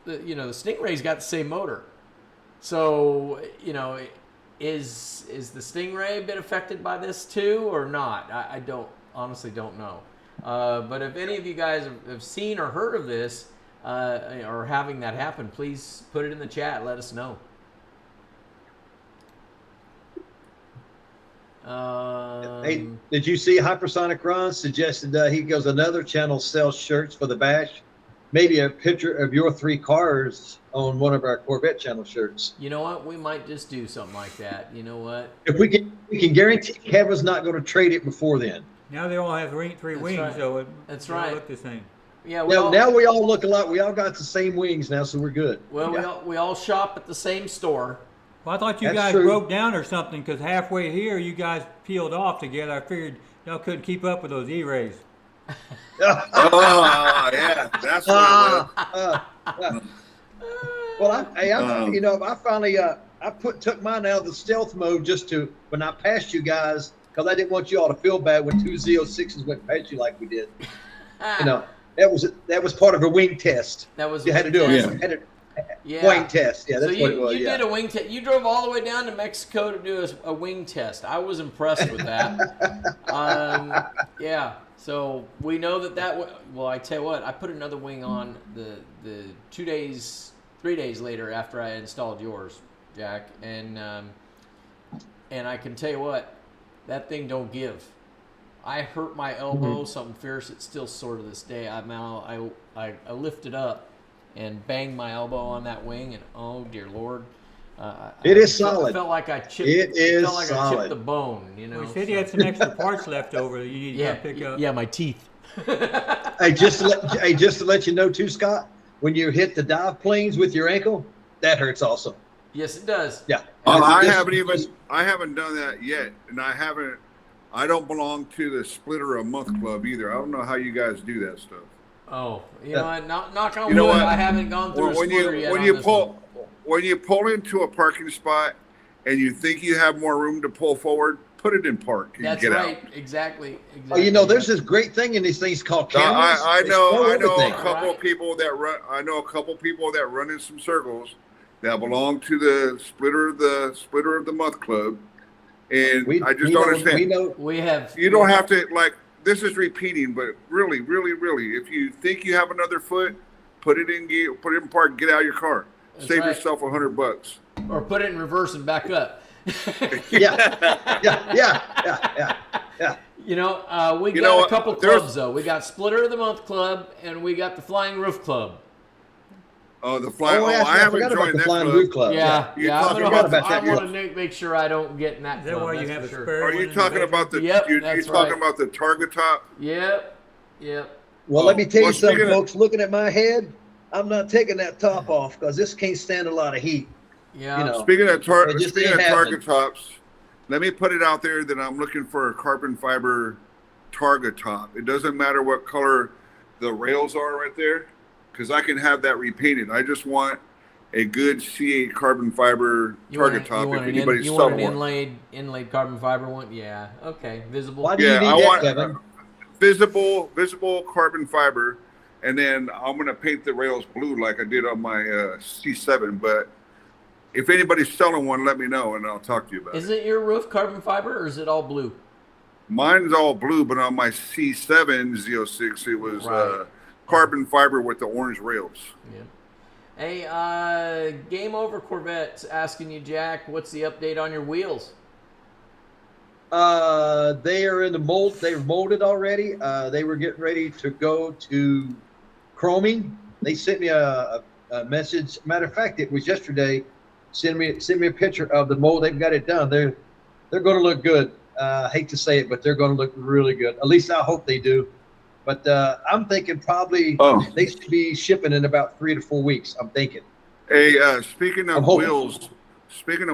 Stingray's got the same motor. So, is the Stingray been affected by this too or not? I honestly don't know. But if any of you guys have seen or heard of this or having that happen, please put it in the chat. Let us know. Hey, did you see Hypersonic Ron suggested he goes another channel sells shirts for the bash? Maybe a picture of your 3 cars on one of our Corvette channel shirts. You know what? We might just do something like that. You know what? If we can guarantee Kevin's not going to trade it before then. Now they all have 3 wings, right. so it look the same. Yeah. Now we all look alike. We all got the same wings now, so we're good. Well, we all shop at the same store. Well, I thought you That's guys true. broke down or something, because halfway here you guys peeled off together. I figured y'all couldn't keep up with those E-Rays. Oh, yeah, that's what it was. Well, I finally took mine out of the stealth mode just to when I passed you guys, because I didn't want you all to feel bad when 2 Z06s went past you like we did. That was part of a wing test. That was you had to do it. Yeah. Wing test. Yeah, So that's what it was. you Yeah. did a wing test. You drove all the way down to Mexico to do a wing test. I was impressed with that. Yeah. So we know well, I tell you what, I put another wing on the 3 days later after I installed yours, Jack, and I can tell you what, that thing don't give. I hurt my elbow, something fierce. It's still sore to this day. I lifted up and banged my elbow on that wing, and oh dear Lord, It is I solid. felt like I chipped. It is felt like I chipped solid. the bone. You know. We said you had some extra parts left over that you need to Yeah, come pick up. yeah, my teeth. Hey, just to let you know too, Scott, when you hit the dive planes with your ankle, that hurts also. Yes, it does. Yeah. I Just- haven't done that yet, and I don't belong to the Splitter a Month Club either. I don't know how you guys do that stuff. Oh, you know what? Knock on You know wood. what? I haven't gone through a splitter yet. When on you this one. when you pull into a parking spot and you think you have more room to pull forward, put it in park and That's get right. out. Exactly. Oh, you know, there's this great thing in these things called cameras. I They know show a everything. couple Right. people that run. I know a couple people that run in some circles that belong to the Splitter of the Month Club, and I just don't understand. We know. We have. You don't have to, like, this is repeating, but really, if you think you have another foot, put it in gear, put it in park, get out of your car. That's Save right. yourself $100. Or put it in reverse and back up. Yeah. You know, we You got know a what? couple There's- clubs though. We got Splitter of the Month Club, and we got the Flying Roof Club. Oh, the flying. Oh, Oh, actually, I haven't forgot about joined the that Flying club. Roof Club. Yeah, You yeah. talking I'm about gonna, that, I want to make sure I don't get in that Is that club. why you that's have for a sure. spare Are one you in the talking basement? about the? Yep, you that's talking right. about the Target Top? Yep. Well, Oh, let me tell you well, something, speaking of- folks. Looking at my head, I'm not taking that top off because this can't stand a lot of heat. Yeah. You know. Speaking of It just ain't Target Tops, let me put it out there that I'm looking for a carbon fiber Target Top. It doesn't matter what color the rails are right there, because I can have that repainted. I just want a good C8 carbon fiber Target Top. If anybody's you want selling an one, inlaid carbon fiber one? Yeah. Okay. Visible. Why do you yeah, need I that, want Kevin? visible carbon fiber, and then I'm gonna paint the rails blue like I did on my C7. But if anybody's selling one, let me know and I'll talk to you about it. Is it your roof carbon fiber or is it all blue? Mine's all blue, but on my C7 Z06, it was Right. carbon fiber with the orange rails. Yeah. Hey, Game Over Corvette's asking you, Jack, what's the update on your wheels? They are in the mold. They're molded already. They were getting ready to go to chroming. They sent me a message. Matter of fact, it was yesterday. Send me a picture of the mold. They've got it done. They're going to look good. I hate to say it, but they're going to look really good. At least I hope they do. But I'm thinking probably they should be shipping in about 3 to 4 weeks. I'm thinking. Hey, speaking I'm of hoping.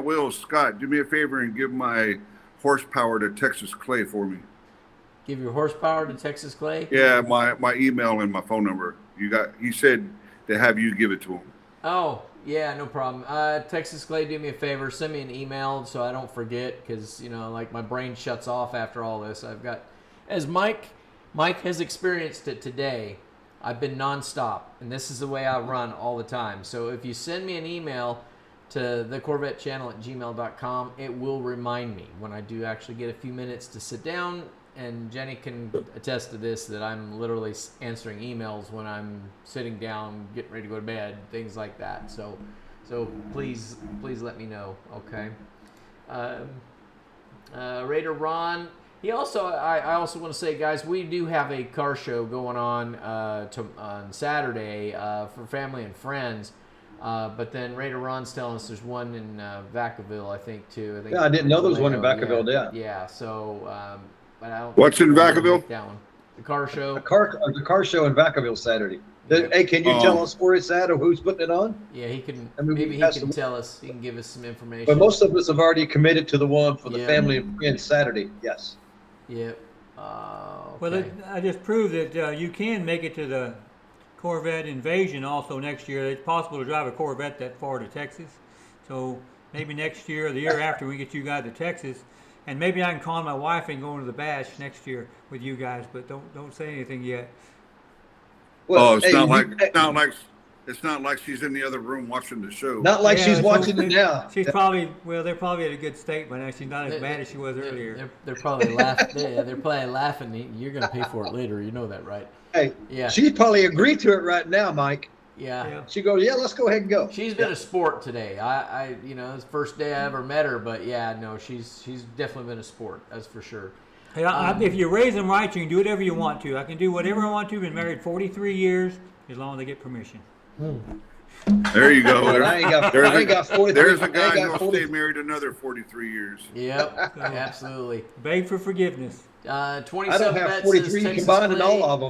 wheels, Scott, do me a favor and give my horsepower to Texas Clay for me. Give your horsepower to Texas Clay? Yeah, my email and my phone number. He said to have you give it to him. Oh, yeah, no problem. Texas Clay, do me a favor. Send me an email so I don't forget because, you know, like my brain shuts off after all this. I've got, as Mike has experienced it today, I've been nonstop, and this is the way I run all the time. So if you send me an email to thecorvettechannel@gmail.com, it will remind me when I do actually get a few minutes to sit down, and Jenny can attest to this, that I'm literally answering emails when I'm sitting down, getting ready to go to bed, things like that. So please let me know, okay? Raider Ron, I also want to say, guys, we do have a car show going on on Saturday for family and friends. But then Raider Ron's telling us there's one in Vacaville, I think, too. I think Yeah, I didn't know there was one in Vallejo, Vacaville. Yeah. So, but I don't. What's in Vacaville? That one. The car show. The car show in Vacaville Saturday. Yeah. Hey, can you tell us where it's at or who's putting it on? Yeah, he can. I mean, Maybe he that's can the- tell us. He can give us some information. But most of us have already committed to the one for the Yeah. family and friends Saturday. Yes. Yep. Well, Okay. I just proved that you can make it to the Corvette Invasion also next year. It's possible to drive a Corvette that far to Texas. So maybe next year or the year after we get you guys to Texas. And maybe I can call my wife and go into the bash next year with you guys, but don't say anything yet. Oh, it's hey, not you- like It's not like she's in the other room watching the show. Not like Yeah, she's so watching it now. She's probably, well, they're probably at a good state by now. She's not as bad as she was earlier. They're probably laughing. They're probably laughing. You're gonna pay for it later. You know that, right? Hey, Yeah. she's probably agreed to it right now, Mike. Yeah. Yeah. She goes, yeah, let's go ahead and go. She's been a sport today. It's the first day I ever met her, but yeah, no, she's definitely been a sport. That's for sure. Hey, if you raise them right, you can do whatever you want to. I can do whatever I want to. Been married 43 years, as long as I get permission. There you go. I ain't got 43. There's a I ain't guy got who'll 40. stay married another 43 years. Yep, absolutely. Beg for forgiveness. 27 I don't have Vets 43 says Texas combined in Clay. all of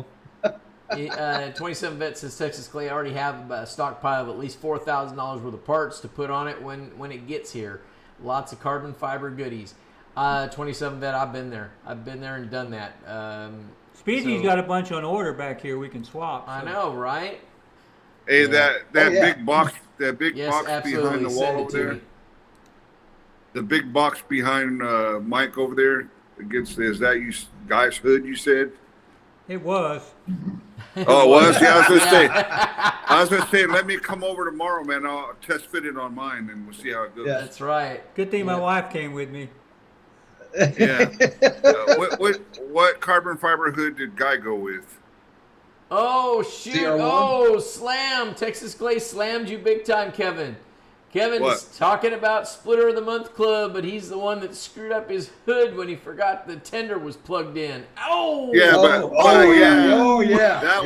them. 27 Vets says Texas Clay already have a stockpile of at least $4,000 worth of parts to put on it when it gets here. Lots of carbon fiber goodies. 27 Vet, I've been there. I've been there and done that. Speedy's got a bunch on order back here we can swap. I so- know, right? Hey, Yeah. that yeah. big box, Yes, box absolutely. behind the wall Send it over to there. me. The big box behind Mike over there. Is that you guy's hood? You said. It was. Oh, it was. Yeah, I was gonna say. Let me come over tomorrow, man. I'll test fit it on mine, and we'll see how it goes. Yeah. That's right. Good thing my Yeah. wife came with me. Yeah. What carbon fiber hood did Guy go with? Oh, shoot. CR1? Oh, slam. Texas Clay slammed you big time, Kevin. Kevin's What? talking about Splitter of the Month Club, but he's the one that screwed up his hood when he forgot the tender was plugged in. Oh! Yeah, but yeah. that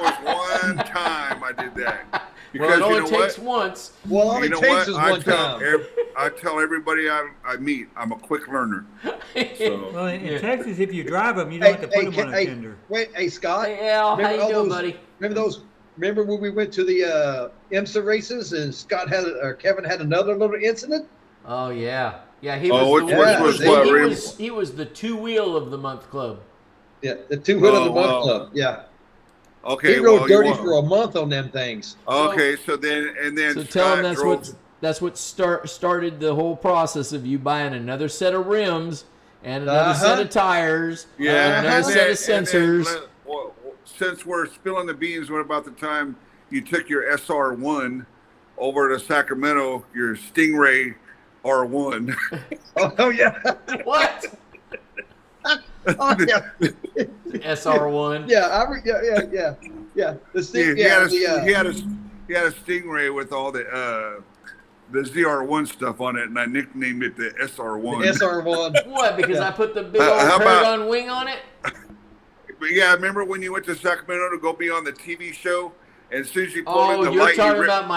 was one time I did that. Well, Because it only you know takes what? once. Well, all You it know takes what? is I one tell, time. I tell everybody I meet, I'm a quick learner. So Well, in Yeah. Texas, if you drive them, you don't have to put them on a tender. Wait, hey, Scott. Hey, Al, how remember you all doing, those- buddy? Remember when we went to the IMSA races and Kevin had another little incident? Oh, yeah. Yeah, he Oh, was which the one one. was he, what, he Rim? was, he was the two-wheel of the month club. Yeah, the two hood of the Oh, month wow. club. Yeah, okay, he rode well, dirty you for a month on them things. okay. So then So Scott tell him drove. that's what started the whole process of you buying another set of rims and another set of tires Yeah, and another set of and then sensors. since we're spilling the beans, what about the time you took your SR1 over to Sacramento, your Stingray R1? Oh yeah, What? oh yeah, SR1. yeah. The he, thing, he yeah, had a, the, he had a he had a Stingray with all the ZR1 stuff on it, and I nicknamed it the SR1. the SR1. What? Because Yeah. I put the big How old about- Paragon wing on it? But yeah, remember when you went to Sacramento to go be on the TV show, and as soon as you pulled in Oh, the you're light, talking you about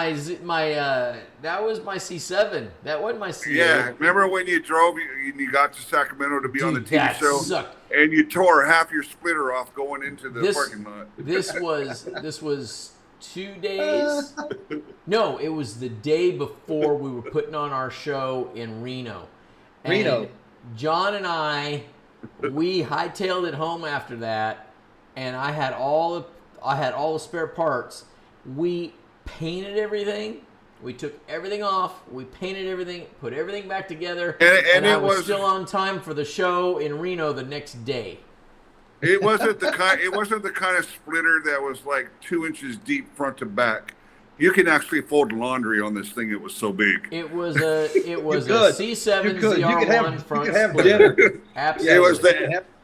that was my C7. That wasn't my C8. yeah. Remember when you drove, you got to Sacramento to be on the Dude, TV that show, sucked. and you tore half your splitter off going into the This- parking lot. This was 2 days. No, it was the day before we were putting on our show in Reno. And Reno. John and I, we hightailed it home after that, and I had all the spare parts. We painted everything. We took everything off. We painted everything, put everything back together, And I it was was- still on time for the show in Reno the next day. It wasn't the kind of splitter that was like 2 inches deep front to back. You can actually fold laundry on this thing. It was so big. It was a could. C7 You could. You ZR1 could have. front You could have splitter. dinner. Absolutely.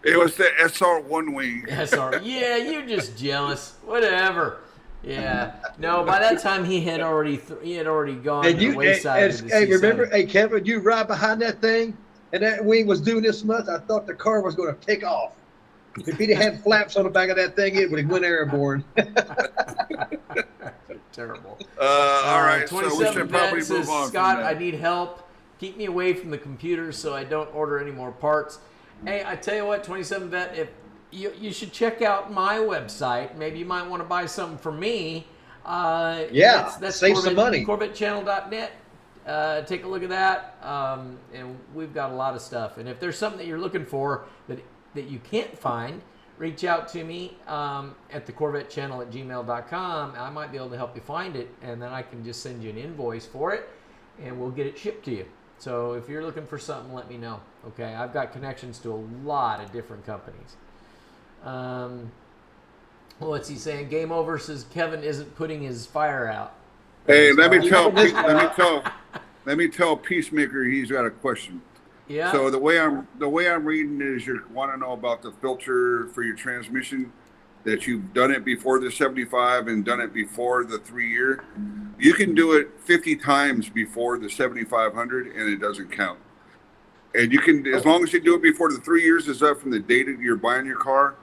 It was the SR1 wing. SR. Yeah, you're just jealous. Whatever. Yeah. No, by that time he had already gone And to you, the wayside of the C7. remember, hey Kevin, you ride behind that thing, and that wing was doing this much. I thought the car was going to take off. If he'd had flaps on the back of that thing, it would have went airborne. Terrible. All right, so we 27 should probably Vet move says, on. Scott, from I that. need help. Keep me away from the computer so I don't order any more parts. Hey, I tell you what, 27 Vet, if you should check out my website. Maybe you might want to buy something from me. Yeah, save some money. CorvetteChannel.net. Take a look at that, and we've got a lot of stuff. And if there's something that you're looking for that you can't find, reach out to me at the CorvetteChannel@gmail.com. I might be able to help you find it, and then I can just send you an invoice for it, and we'll get it shipped to you. So if you're looking for something, let me know. Okay, I've got connections to a lot of different companies. Well, what's he saying? Game over says Kevin isn't putting his fire out. Hey, let me tell Peacemaker he's got a question. Yeah. So the way I'm reading is you want to know about the filter for your transmission, that you've done it before the 75 and done it before the 3-year. You can do it 50 times before the 7,500 and it doesn't count. And you can, as long as you do it before the 3 years is up from the date that you're buying your car,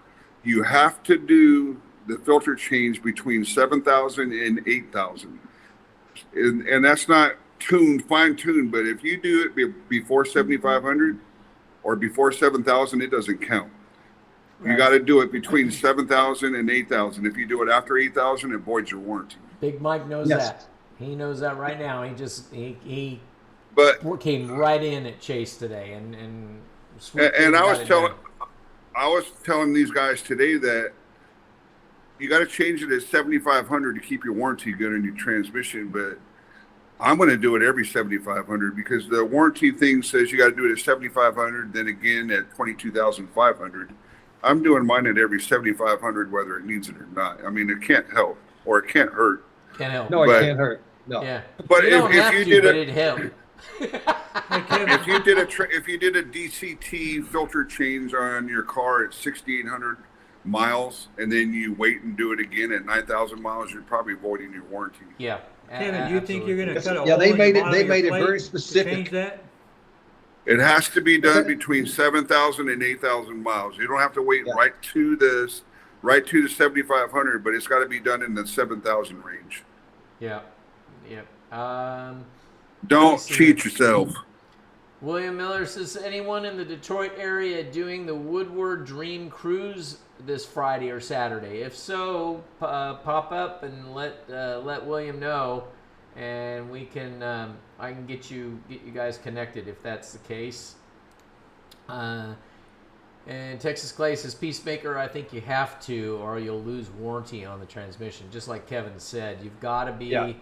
you have to do the filter change between 7,000 and 8,000. And that's not fine tuned, but if you do it before 7,500 or before 7,000, it doesn't count. You got to do it between 7,000 and 8,000. If you do it after 8,000, it voids your warranty. Big Mike knows Yes. that. He knows that right now. He But came right in at Chase today and I was telling these guys today that you got to change it at 7,500 to keep your warranty good on your transmission, but I'm going to do it every 7,500 because the warranty thing says you got to do it at 7,500, then again at 22,500. I'm doing mine at every 7,500, whether it needs it or not. I mean, it can't help or it can't hurt. can't help. No, But- it can't hurt. No. Yeah. But You don't have if you to, did but it, it'd help. if you did a DCT filter change on your car at 6,800 miles, and then you wait and do it again at 9,000 miles, you're probably voiding your warranty. Yeah. Kevin, do you think you're going to cut a Yeah, hole they in made the it- bottom they of your made it plate very to specific. change that? It has to be done between 7,000 and 8,000 miles. You don't have to wait Yeah. right to the 7,500, but it's got to be done in the 7,000 range. Yeah. Yep. Don't Let's see. cheat yourself. William Miller says, anyone in the Detroit area doing the Woodward Dream Cruise this Friday or Saturday? If so, pop up and let William know, and we can I can get you guys connected if that's the case. And Texas Clay says, Peacemaker, I think you have to, or you'll lose warranty on the transmission. Just like Kevin said, you've got to be. Yeah.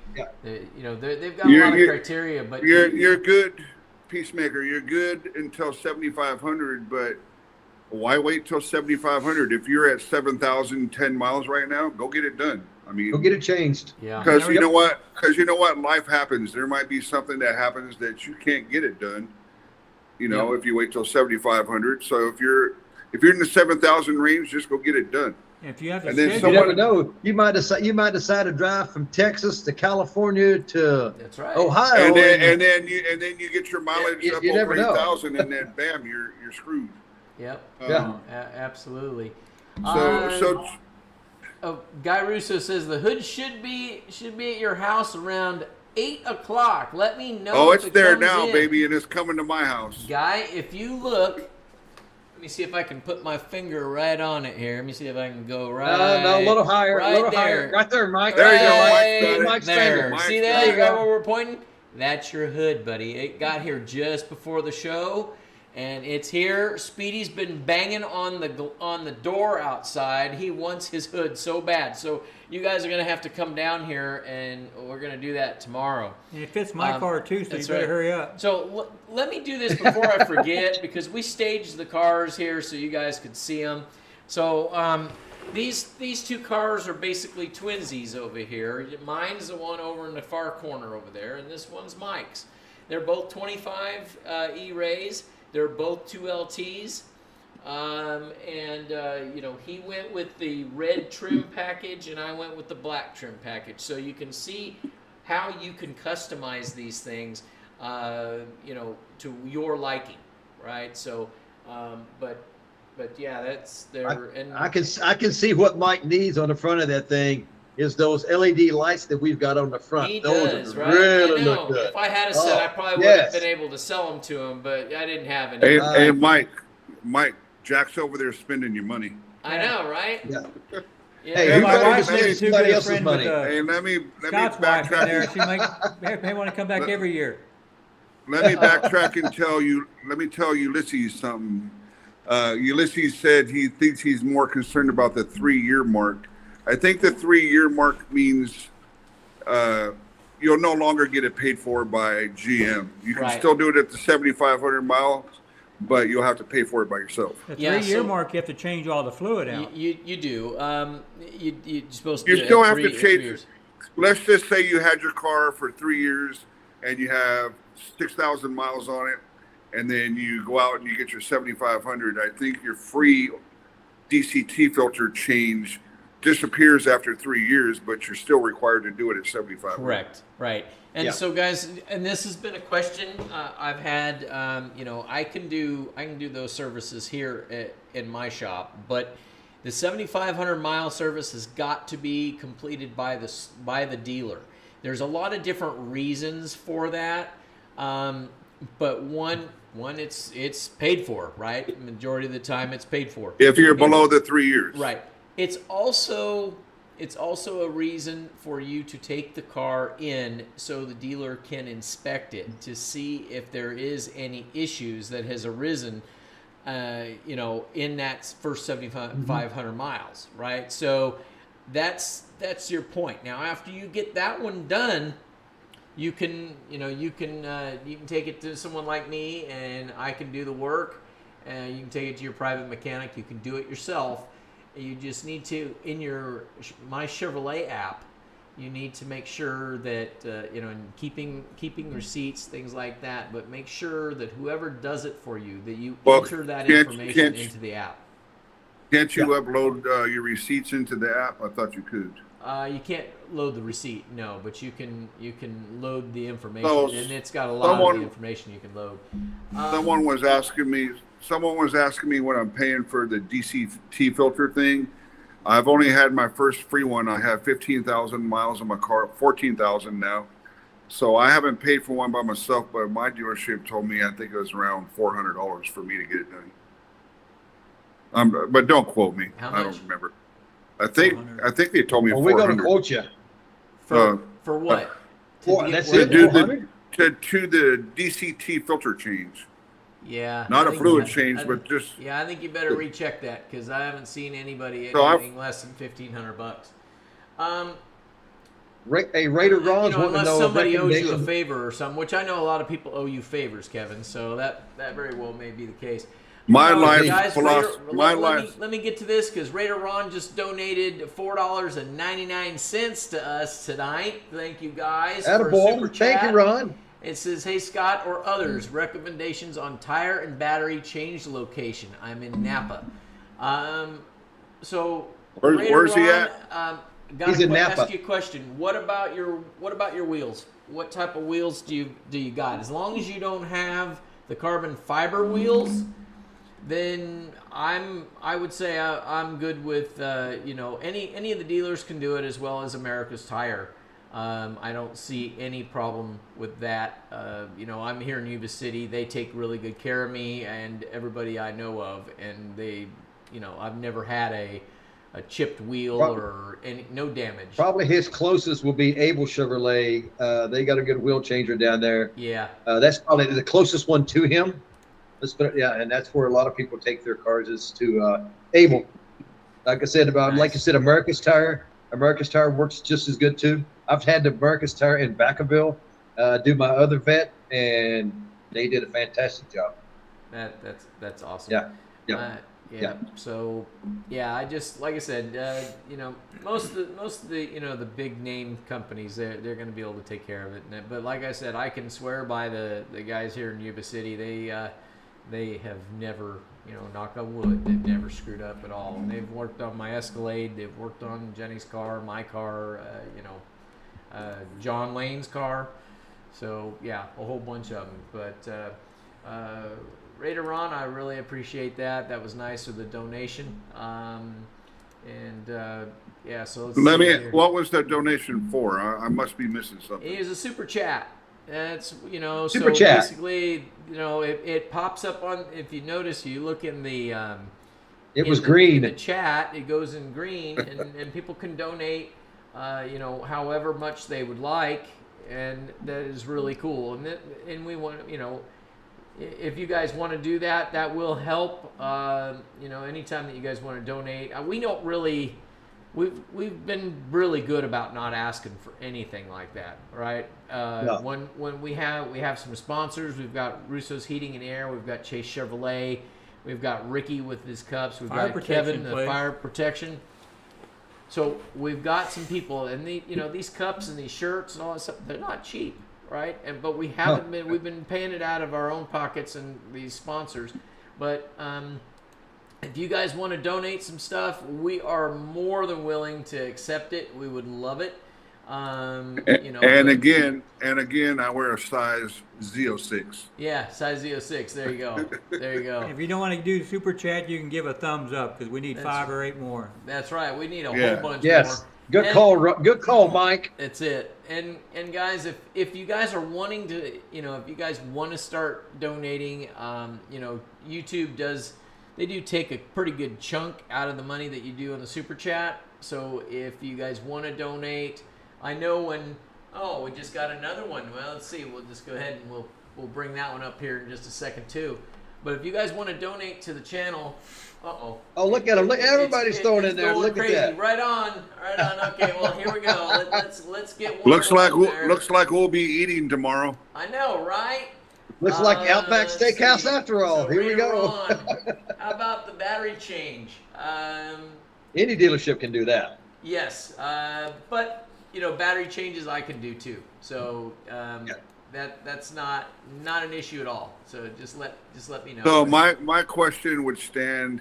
They've got a lot of criteria, but You're good, Peacemaker. You're good until 7,500, but why wait till 7,500? If you're at 7,010 miles right now, go get it done. I mean, Go get it changed. yeah. because you know what? Because you know what? Life happens. There might be something that happens that you can't get it done. You know, if you wait till 7,500. So if you're in the 7,000 range, just go get it done. If you have to And then schedule You someone- never know. You might decide to drive from Texas to California to That's right. Ohio. And then you get your mileage You- up you never over know. 8,000, and then bam, you're screwed. Yep. Yeah. Absolutely. So Guy Russo says the hood should be at your house around 8 o'clock. Let me know. oh, if it's it there comes now, in. baby, and it's coming to my house. Guy, if you look, let me see if I can put my finger right on it here. Let me see if I can go right. no, a little higher, right a little there. higher, right there, Mike. There you go, Right Mike. Mike's there. finger. Mike's See finger. that? There you go. Where we're pointing? That's your hood, buddy. It got here just before the show, and it's here. Speedy's been banging on the door outside. He wants his hood so bad. So you guys are gonna have to come down here, and we're gonna do that tomorrow. And it fits my car too, so you that's better right. hurry up. So let me do this before I forget, because we staged the cars here so you guys could see them. So these two cars are basically twinsies over here. Mine's the one over in the far corner over there, and this one's Mike's. They're both 25 E-Rays. They're both 2LTs. He went with the red trim package, and I went with the black trim package. So you can see how you can customize these things, to your liking, right? So, but yeah, that's there. I can see what Mike needs on the front of that thing is those LED lights that we've got on the front. He Those does, are right? really I know. look good. If I had a set, I probably yes. would have been able to sell them to him, but I didn't have any. Hey, Mike, Jack's over there spending your money. I know, right? Yeah. Yeah. Hey, Yeah, who my better wife's to spend too somebody good a else's friend money? with Hey, let me Scott's wife in there. backtrack. She may want to come back every year. Let me backtrack and tell Ulysses something. Ulysses said he thinks he's more concerned about the 3-year mark. I think the 3-year mark means you'll no longer get it paid for by GM. You can Right. still do it at the 7,500 miles, but you'll have to pay for it by yourself. The Yeah, 3 year so- mark, you have to change all the fluid out. You do. You're supposed to You do it still at have 3 to change. years. Let's just say you had your car for 3 years and you have 6,000 miles on it, and then you go out and you get your 7,500. I think your free DCT filter change disappears after 3 years, but you're still required to do it at 7,500. Correct. Right. And Yeah. so, guys, and this has been a question I've had. I can do those services here in my shop, but the 7,500 mile service has got to be completed by the dealer. There's a lot of different reasons for that, but one it's paid for, right? Majority of the time, it's paid for. If you're below the 3 years. Right. It's also a reason for you to take the car in so the dealer can inspect it to see if there is any issues that has arisen, in that first 7,500 miles, right? So that's your point. Now, after you get that one done, you can take it to someone like me, and I can do the work. You can take it to your private mechanic. You can do it yourself. You just need to, in my Chevrolet app, you need to make sure that and keeping receipts, things like that. But make sure that whoever does it for you, that you enter that information into the app. Can't you upload your receipts into the app? I thought you could. You can't load the receipt, no, but you can load the information, So, and it's got a lot of the information you can load. Someone was asking me when I'm paying for the DCT filter thing. I've only had my first free one. I have 15,000 miles on my car, 14,000 now. So I haven't paid for one by myself, but my dealership told me I think it was around $400 for me to get it done. But don't quote me. How I much? don't remember. I think they told me Well, we're going to 400 quote you. For what? That's to it. do 400? to the DCT filter change. Yeah. Not I a think fluid you- change, I- but just Yeah, I think you better recheck that because I haven't seen anybody at So I've- anything less than $1,500. Hey, Raider Ron's wanting to Unless know a somebody owes you a recommendation. favor or something, which I know a lot of people owe you favors, Kevin. So that very well may be the case. my life Guys, philosophy. let me get to this because Raider Ron just donated $4.99 to us tonight. Thank you guys for a super Attaboy. chat. Thank you, Ron. It says, "Hey Scott or others, recommendations on tire and battery change location. I'm in Napa." So Where's he Ron, at? He's in Napa. Ask you a question. What about your wheels? What type of wheels do you got? As long as you don't have the carbon fiber wheels, then I would say I'm good with any of the dealers can do it as well as America's Tire. I don't see any problem with that. I'm here in Yuba City. They take really good care of me and everybody I know of, and they, I've never had a chipped wheel or no damage. Probably his closest will be Able Chevrolet. They got a good wheel changer down there. Yeah. That's probably the closest one to him. And that's where a lot of people take their cars is to Able. Like I said, America's Tire. America's Tire works just as good too. I've had the America's Tire in Vacaville do my other vet, and they did a fantastic job. That's awesome. Yeah. Yeah. So, I just like I said, most of the the big name companies they're going to be able to take care of it. But like I said, I can swear by the guys here in Yuba City. They have never, knock on wood, they've never screwed up at all. And they've worked on my Escalade. They've worked on Jenny's car, my car, John Lane's car. So yeah, a whole bunch of them. But Raider Ron, I really appreciate that. That was nice with the donation. So let's see here. What was that donation for? I must be missing something. It was a super chat. That's Super chat. Basically, it pops up on. If you notice, you look in the. It was in green. the chat, it goes in green, and people can donate, however much they would like, and that is really cool. And we want, if you guys want to do that, that will help. Anytime that you guys want to donate, we don't really we've been really good about not asking for anything like that, right? Yeah. When we have some sponsors, we've got Russo's Heating and Air, we've got Chase Chevrolet, we've got Ricky with his cups, we've Fire got protection Kevin, the place. fire protection. So we've got some people, and these cups and these shirts and all that stuff, they're not cheap, right? But we haven't been. We've been paying it out of our own pockets and these sponsors. But if you guys want to donate some stuff, we are more than willing to accept it. We would love it. And but- again, I wear a size Z06. Yeah, size Z06. There you go. There you go. If you don't want to do super chat, you can give a thumbs up because we need That's 5 or 8 more. That's right. We need a Yeah. whole bunch Yes. more. Good And- call. Good call, Mike. That's it. And guys, if you guys are wanting to, if you guys want to start donating, YouTube they do take a pretty good chunk out of the money that you do on the super chat. So if you guys want to donate, I know we just got another one. Well, let's see. We'll just go ahead and we'll bring that one up here in just a second too. But if you guys want to donate to the channel, Oh, look at him. Look, everybody's throwing in there. going Look crazy. at that. Right on. Okay, well here we go. Let's get one. Looks like there. we'll be eating tomorrow. I know, right? Looks like Outback Let's Steakhouse see. after all. So Here we Ray go. Ron, how about the battery change? Any dealership can do that. Yes, but battery changes I can do too. So that's not an issue at all. So just let me know. So my question would stand: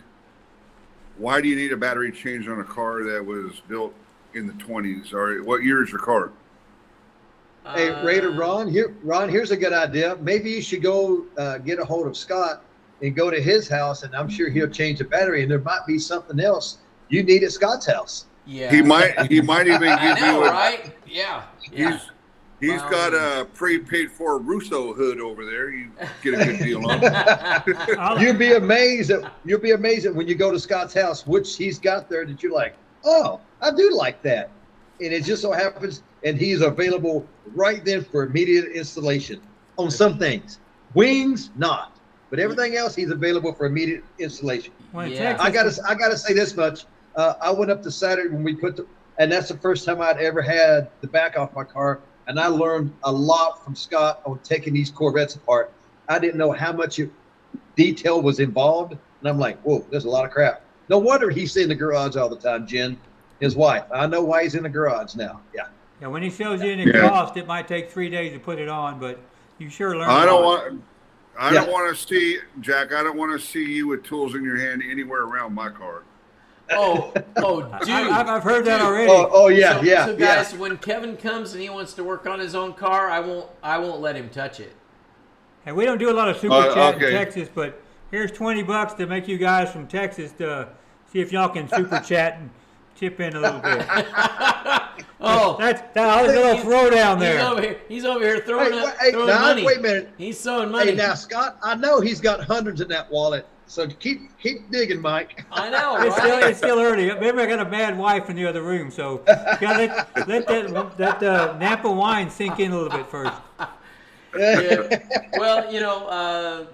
why do you need a battery change on a car that was built in the 20s? Or what year is your car? Hey, Raider Ron, here's a good idea. Maybe you should go get a hold of Scott and go to his house, and I'm sure he'll change the battery. And there might be something else you need at Scott's house. Yeah, He might even I give know, you a. right? Yeah. He's By got all a prepaid for Russo hood over there. You get a good deal on. You'll be amazed at when you go to Scott's house, which he's got there that you're like, oh, I do like that. And it just so happens, and he's available right then for immediate installation on some things. Wings, not. But everything else, he's available for immediate installation. Well, in Yeah. Texas, I gotta say this much. I went up to Saturday when we and that's the first time I'd ever had the back off my car. And I learned a lot from Scott on taking these Corvettes apart. I didn't know how much detail was involved. And I'm like, whoa, there's a lot of crap. No wonder he's in the garage all the time, Jen, his wife. I know why he's in the garage now. Yeah. yeah, when he shows you an exhaust, it might take 3 days to put it on, but you sure learn. I a don't lot. want. I don't want to see Jack. I don't want to see you with tools in your hand anywhere around my car. Oh, dude. I've heard that already. Oh yeah, yeah, So guys, when Kevin comes and he wants to work on his own car, I won't let him touch it. And we don't do a lot of super chat okay. in Texas, but here's $20 to make you guys from Texas to see if y'all can super chat and chip in a little bit. Oh, That's a little throwdown there. He's over here throwing now, money. wait a minute. He's throwing money. Hey, now, Scott, I know he's got hundreds in that wallet. So keep digging, Mike. I know, It's right? still early. Maybe I got a bad wife in the other room, so you gotta let that Napa wine sink in a little bit first. Yeah. Well,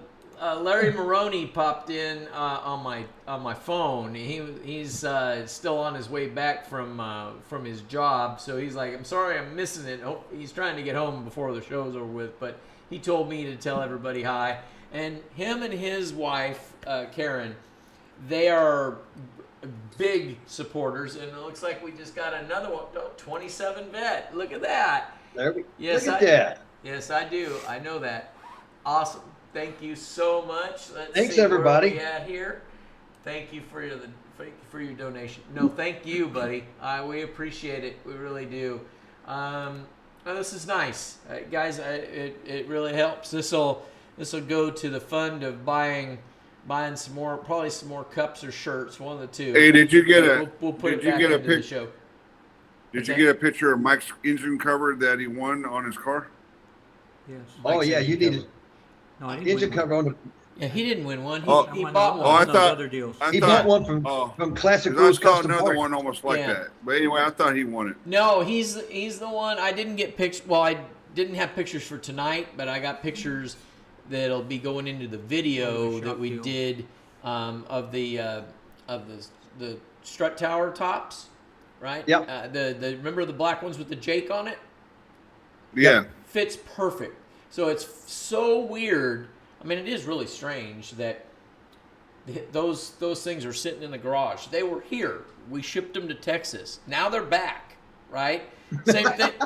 Larry Maroney popped in on my phone. He's still on his way back from his job, so he's like, "I'm sorry, I'm missing it." Oh, he's trying to get home before the show's over with, but he told me to tell everybody hi. And him and his wife, Karen, they are big supporters, and it looks like we just got another one. Oh, 27 vet. Look at that. There we Yes, look at that. Yes, I do. I know that. Awesome. Thank you so much. Let's Thanks, see everybody. Where we at here. Thank you for your donation. No, thank you, buddy. We appreciate it. We really do. This is nice, guys. It really helps. This will go to the fund of buying some more, probably some more cups or shirts, one of the two. Hey, did you get We'll put it did you back get a into the pic- show. Did you get a picture of Mike's engine cover that he won on his car? Yes. Oh yeah, you need No, I an didn't engine win cover on the. Yeah, he didn't win one. He, Oh. he one. bought No, Oh, I one. no, thought- other deals. I He thought- bought one from Classic 'cause I Rules saw Custom another Parts. one almost like Yeah. that. But anyway, I thought he won it. No, he's the one. I didn't get pictures. Well, I didn't have pictures for tonight, but I got pictures that'll be going into the video Oh, the that shop we deal. did of the strut tower tops. right? Yep. The remember the black ones with the Jake on it? Yeah. Fits perfect. So it's so weird. I mean, it is really strange that those things are sitting in the garage. They were here. We shipped them to Texas. Now they're back, right?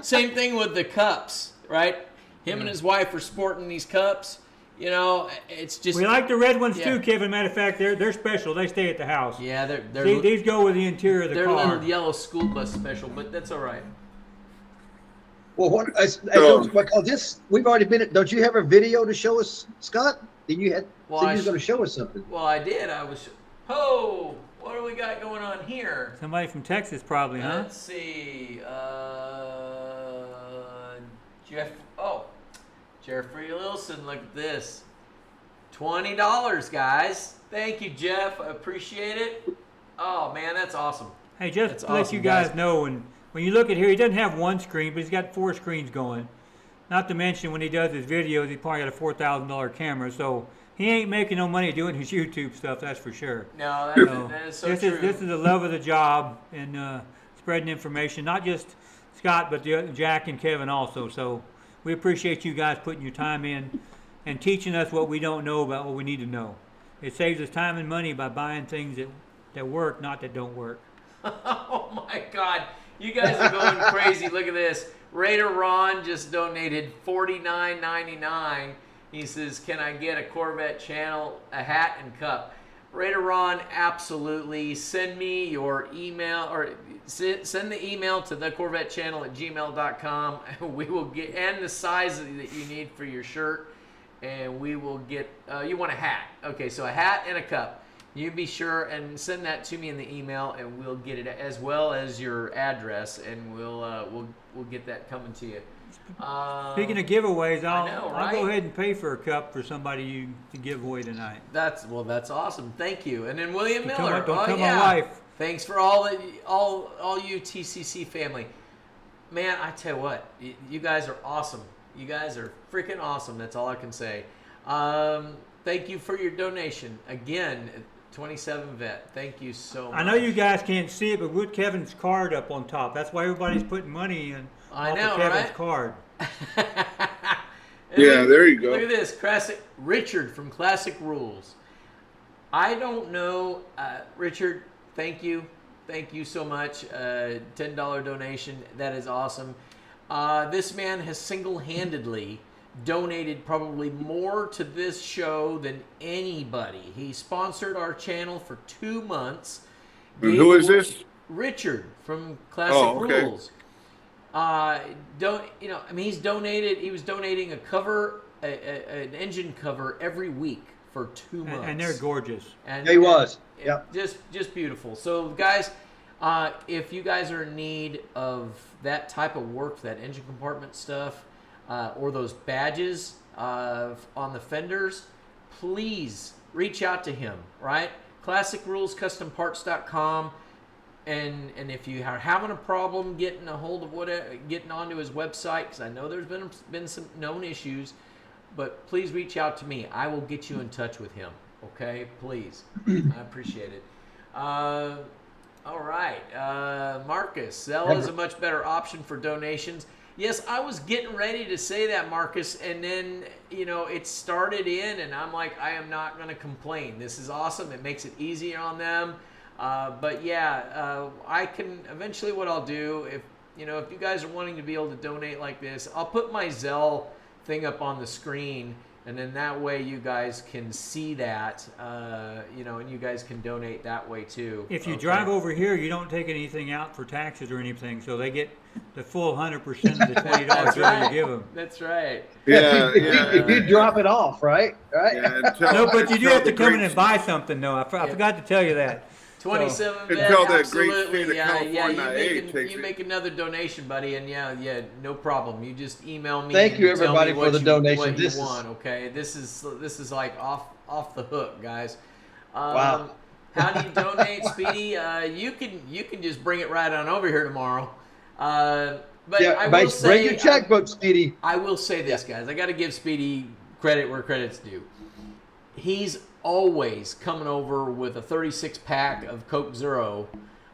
Same thing with the cups, right? Him and his wife are sporting these cups. You know, it's just. We like the red ones Yeah. too, Kevin. Matter of fact, they're special. They stay at the house. Yeah, they're These go with the interior of the they're car. little yellow school bus special, but that's all right. Well, So- because this we've already been. Don't you have a video to show us, Scott? Did you had? Well, said I you was going to show us something. Well, I did. I was. Oh, what do we got going on here? Somebody from Texas, probably, huh? Let's see. Jeff. Oh, Jeffrey Wilson. Look at this. $20, guys. Thank you, Jeff. I appreciate it. Oh man, that's awesome. Hey, just That's to let awesome, you guys guys. know, when you look at here, he doesn't have one screen, but he's got 4 screens going. Not to mention, when he does his videos, he's probably got a $4,000 camera, so he ain't making no money doing his YouTube stuff, that's for sure. No, So that is so this true. is the love of the job and spreading information, not just Scott, but Jack and Kevin also. So we appreciate you guys putting your time in and teaching us what we don't know about what we need to know. It saves us time and money by buying things that work, not that don't work. Oh my God, you guys are going crazy. Look at this. Raider Ron just donated $49.99. He says, "Can I get a Corvette channel, a hat, and cup?" Raider Ron, absolutely. Send me your email or send the email to thecorvettechannel@gmail.com. We will get and the size that you need for your shirt, and we will get. You want a hat? Okay, so a hat and a cup. You be sure and send that to me in the email, and we'll get it as well as your address, and we'll get that coming to you. Speaking of giveaways, I'll know, go right? ahead and pay for a cup for somebody to give away tonight. That's awesome. Thank you. And then William Don't tell Miller. my- don't oh tell my yeah. wife. Thanks for all you TCC family. Man, I tell you what, you guys are awesome. You guys are freaking awesome. That's all I can say. Thank you for your donation again. 27 Vet. Thank you so much. I know you guys can't see it, but put Kevin's card up on top. That's why everybody's putting money in I off know, of Kevin's right? card. And Yeah, there you go. Look at this. Classic Richard from Classic Rules. I don't know, Richard. Thank you so much. $10 donation. That is awesome. This man has single-handedly donated probably more to this show than anybody. He sponsored our channel for 2 months. And who is this? Richard from Classic Oh, okay. Rules. He's donated. He was donating a cover, an engine cover every week for 2 months. And they're gorgeous. And He was. Yep. just beautiful. So guys, if you guys are in need of that type of work, that engine compartment stuff, or those badges on the fenders, please reach out to him. Right? ClassicRulesCustomParts.com. And if you are having a problem getting a hold of getting onto his website, because I know there's been some known issues, but please reach out to me. I will get you in touch with him. Okay, please. I appreciate it. All right, Marcus, Zelle is a much better option for donations. Yes, I was getting ready to say that, Marcus, and then it started in, and I'm like, I am not going to complain. This is awesome. It makes it easier on them. But yeah, I can eventually. What I'll do, if you guys are wanting to be able to donate like this, I'll put my Zelle thing up on the screen, and then that way you guys can see that, and you guys can donate that way too. If you Okay. drive over here, you don't take anything out for taxes or anything, so they get the full 100% of the $20 That's bill right. you give them. That's right. Yeah, If you drop it off, right? Yeah, and tell- No, but you do tell have to the come in great- and buy something, though. I forgot to tell you that. 27 And vet, tell that great absolutely. state of California, You make another donation, buddy, and yeah, no problem. You just email me. Thank and you, tell me everybody, what for the you- donation. What This you is- want, okay? This is like off the hook, guys. Wow. How do you donate, Speedy? You can just bring it right on over here tomorrow. But Yeah, I will bring say, your checkbook, Speedy. I will say this, guys. I got to give Speedy credit where credit's due. He's always coming over with a 36 pack of Coke Zero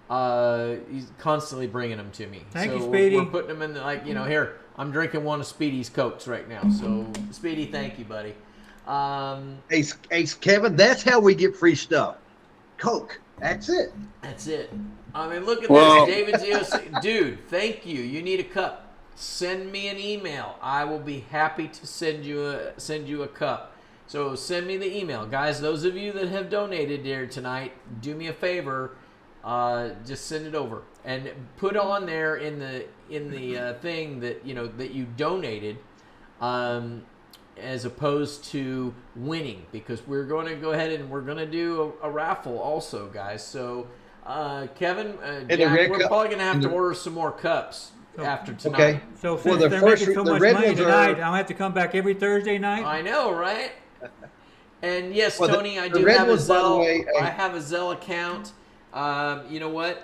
he's constantly bringing them to me. Thank you, so Speedy. we're putting them in here. I'm drinking one of Speedy's Cokes right now. So Speedy, thank you, buddy. Hey, Kevin, that's how we get free stuff. Coke. That's it. That's it. I mean, look at Well- this, David Zios. Dude, thank you. You need a cup. Send me an email. I will be happy to send you a cup. So send me the email, guys. Those of you that have donated here tonight, do me a favor. Just send it over and put on there in the thing that that you donated, as opposed to winning, because we're going to go ahead and we're going to do a raffle also, guys. So Kevin, Jack, we're probably going to have to order some more cups after tonight. Okay. So Well, since the they're first- making so the much red money ones are- tonight, I'll have to come back every Thursday night. I know, right? And yes, Well, Tony, I the do red have a ones, by the Zelle. way, I have a Zelle account. You know what?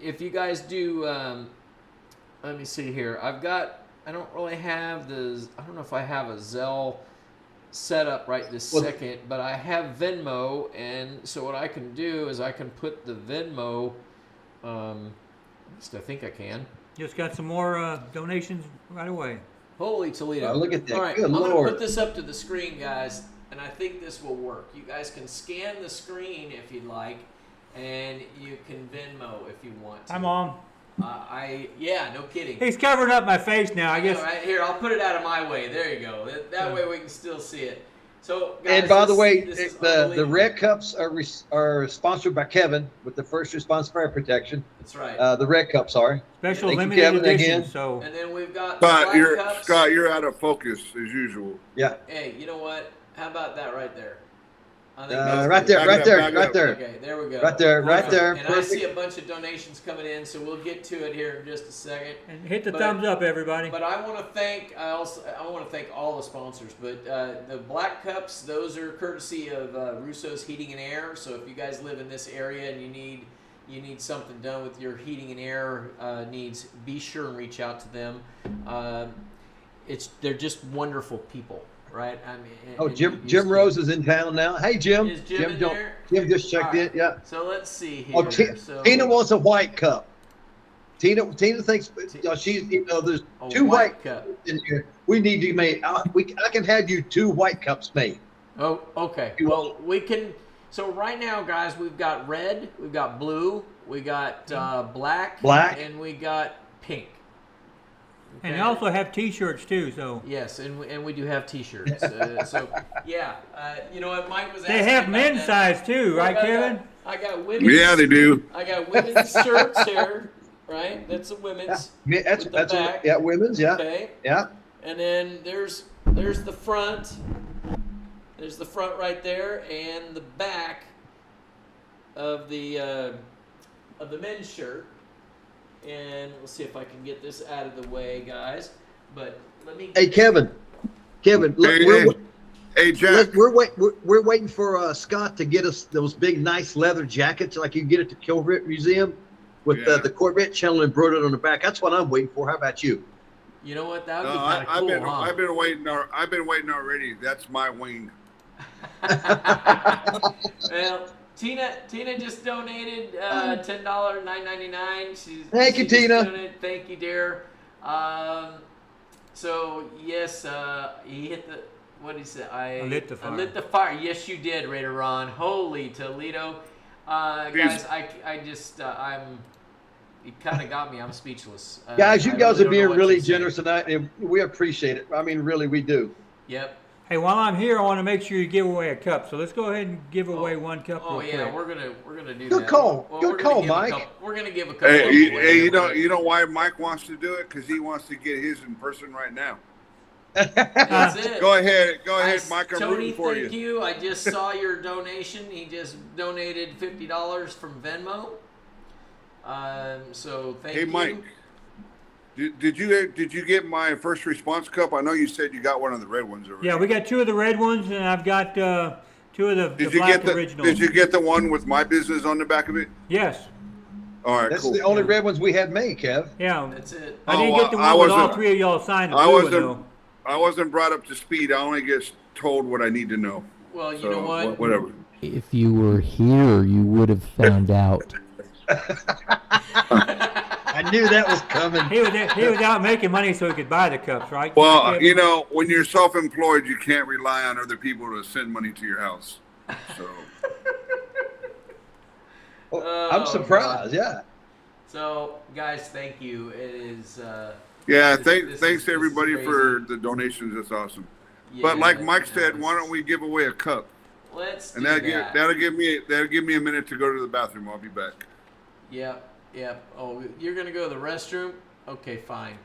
If you guys do, let me see here. I don't really have I don't know if I have a Zelle set up right this second, but I have Venmo, and so what I can do is I can put the Venmo. At least I think I can. Just got some more donations right away. Holy Toledo. Oh, look at that. All right, Good I'm going to Lord. put this up to the screen, guys, and I think this will work. You guys can scan the screen if you'd like, and you can Venmo if you want to. I'm on. Yeah, no kidding. He's covering up my face now. I All guess. right, here, I'll put it out of my way. There you go. That way we can still see it. So, guys, And by the way, this is the unbelievable. red cups are sponsored by Kevin with the first response fire protection. That's right. The red cups are. Special Thank you, limited Kevin, edition. again. So And then we've got Scott, black you're cups. Scott, you're out of focus as usual. Yeah. Hey, you know what? How about that right there? I think Right there, Back right up, there, back right up. there. Okay, there we go. Right there, right Awesome. there. And I see Perfect. a bunch of donations coming in, so we'll get to it here in just a second. and hit the But- thumbs up, everybody. But I want to thank I want to thank all the sponsors. But the black cups, those are courtesy of Russo's Heating and Air. So if you guys live in this area and you need something done with your heating and air needs, be sure and reach out to them. They're just wonderful people. Right? I mean, Oh, and Jim you Rose is in town now. Hey, Jim. Is Jim in there? Jim just checked All right. in. Yeah. So let's see here. Oh, So, Tina wants a white cup. Tina thinks she's there's a two white cup. in here. We need to make. I can have you 2 white cups made. Oh, okay. Well, we can. So right now, guys, we've got red, we've got blue, we got black, and we got pink. And Okay? they also have T-shirts too. So Yes, and we do have T-shirts. So yeah, you know what Mike was asking. they have about men's that. size too, Look, right, Kevin? I got women's. Yeah, they do. I got women's shirts here. Right, that's a women's. Yeah, that's with the back. yeah, women's. Yeah, Okay. yeah. And then there's the front. There's the front right there, and the back of the men's shirt. And we'll see if I can get this out of the way, guys. But let me. Hey, Kevin. Look, Hey, Jack. we're waiting for Scott to get us those big, nice leather jackets like you get at the Corvette Museum with Yeah. the Corvette channel embroidered on the back. That's what I'm waiting for. How about you? You know what? That would No, be kind of cool, huh? I've been waiting. I've been waiting already. That's my wing. Well, Tina just donated $10.99. Thank you, Tina. Thank you, dear. So yes, he hit the. What did he say? I lit the fire. I lit the fire. Yes, you did, Raider Ron. Holy Toledo, guys! I just I'm. It kind of got me. I'm speechless. Guys, you I guys really are don't know being what really to say. generous tonight, and we appreciate it. I mean, really, we do. Yep. Hey, while I'm here, I want to make sure you give away a cup. So let's go ahead and give away one cup. Oh real yeah, quick. we're gonna do Good that. call. Well, Good we're gonna call, give a Mike. couple- We're gonna give a couple. Hey, of them away you real quick. know why Mike wants to do it? Because he wants to get his in person right now. That's it. Go ahead, I- Mike. I'm Tony, rooting for thank you. you. I just saw your donation. He just donated $50 from Venmo. So thank Hey, you. Mike. Did you get my first response cup? I know you said you got one of the red ones already. Yeah, we got 2 of the red ones, and I've got 2 of the Did you black get the originals. Did you get the one with my business on the back of it? Yes. All right, That's cool. the only red ones we had made, Kev. Yeah. That's it. I didn't Oh, get the I one with all wasn't- 3 of y'all signed. The I blue one, wasn't. though. I wasn't brought up to speed. I only get told what I need to know. Well, you So know what? whatever. If you were here, you would have found out I knew that was coming. He was out making money so he could buy the cups, right? Well, you know, when you're self-employed, you can't rely on other people to send money to your house. So, I'm surprised. Yeah. So, guys, thank you. It is. yeah, This thanks is to everybody crazy. for the donations. That's awesome. Yeah, But like Mike said, it's- why don't we give away a cup? Let's And do that'll give me a minute to go to the bathroom. I'll be back. Yep. Oh, you're gonna go to the restroom? Okay, fine.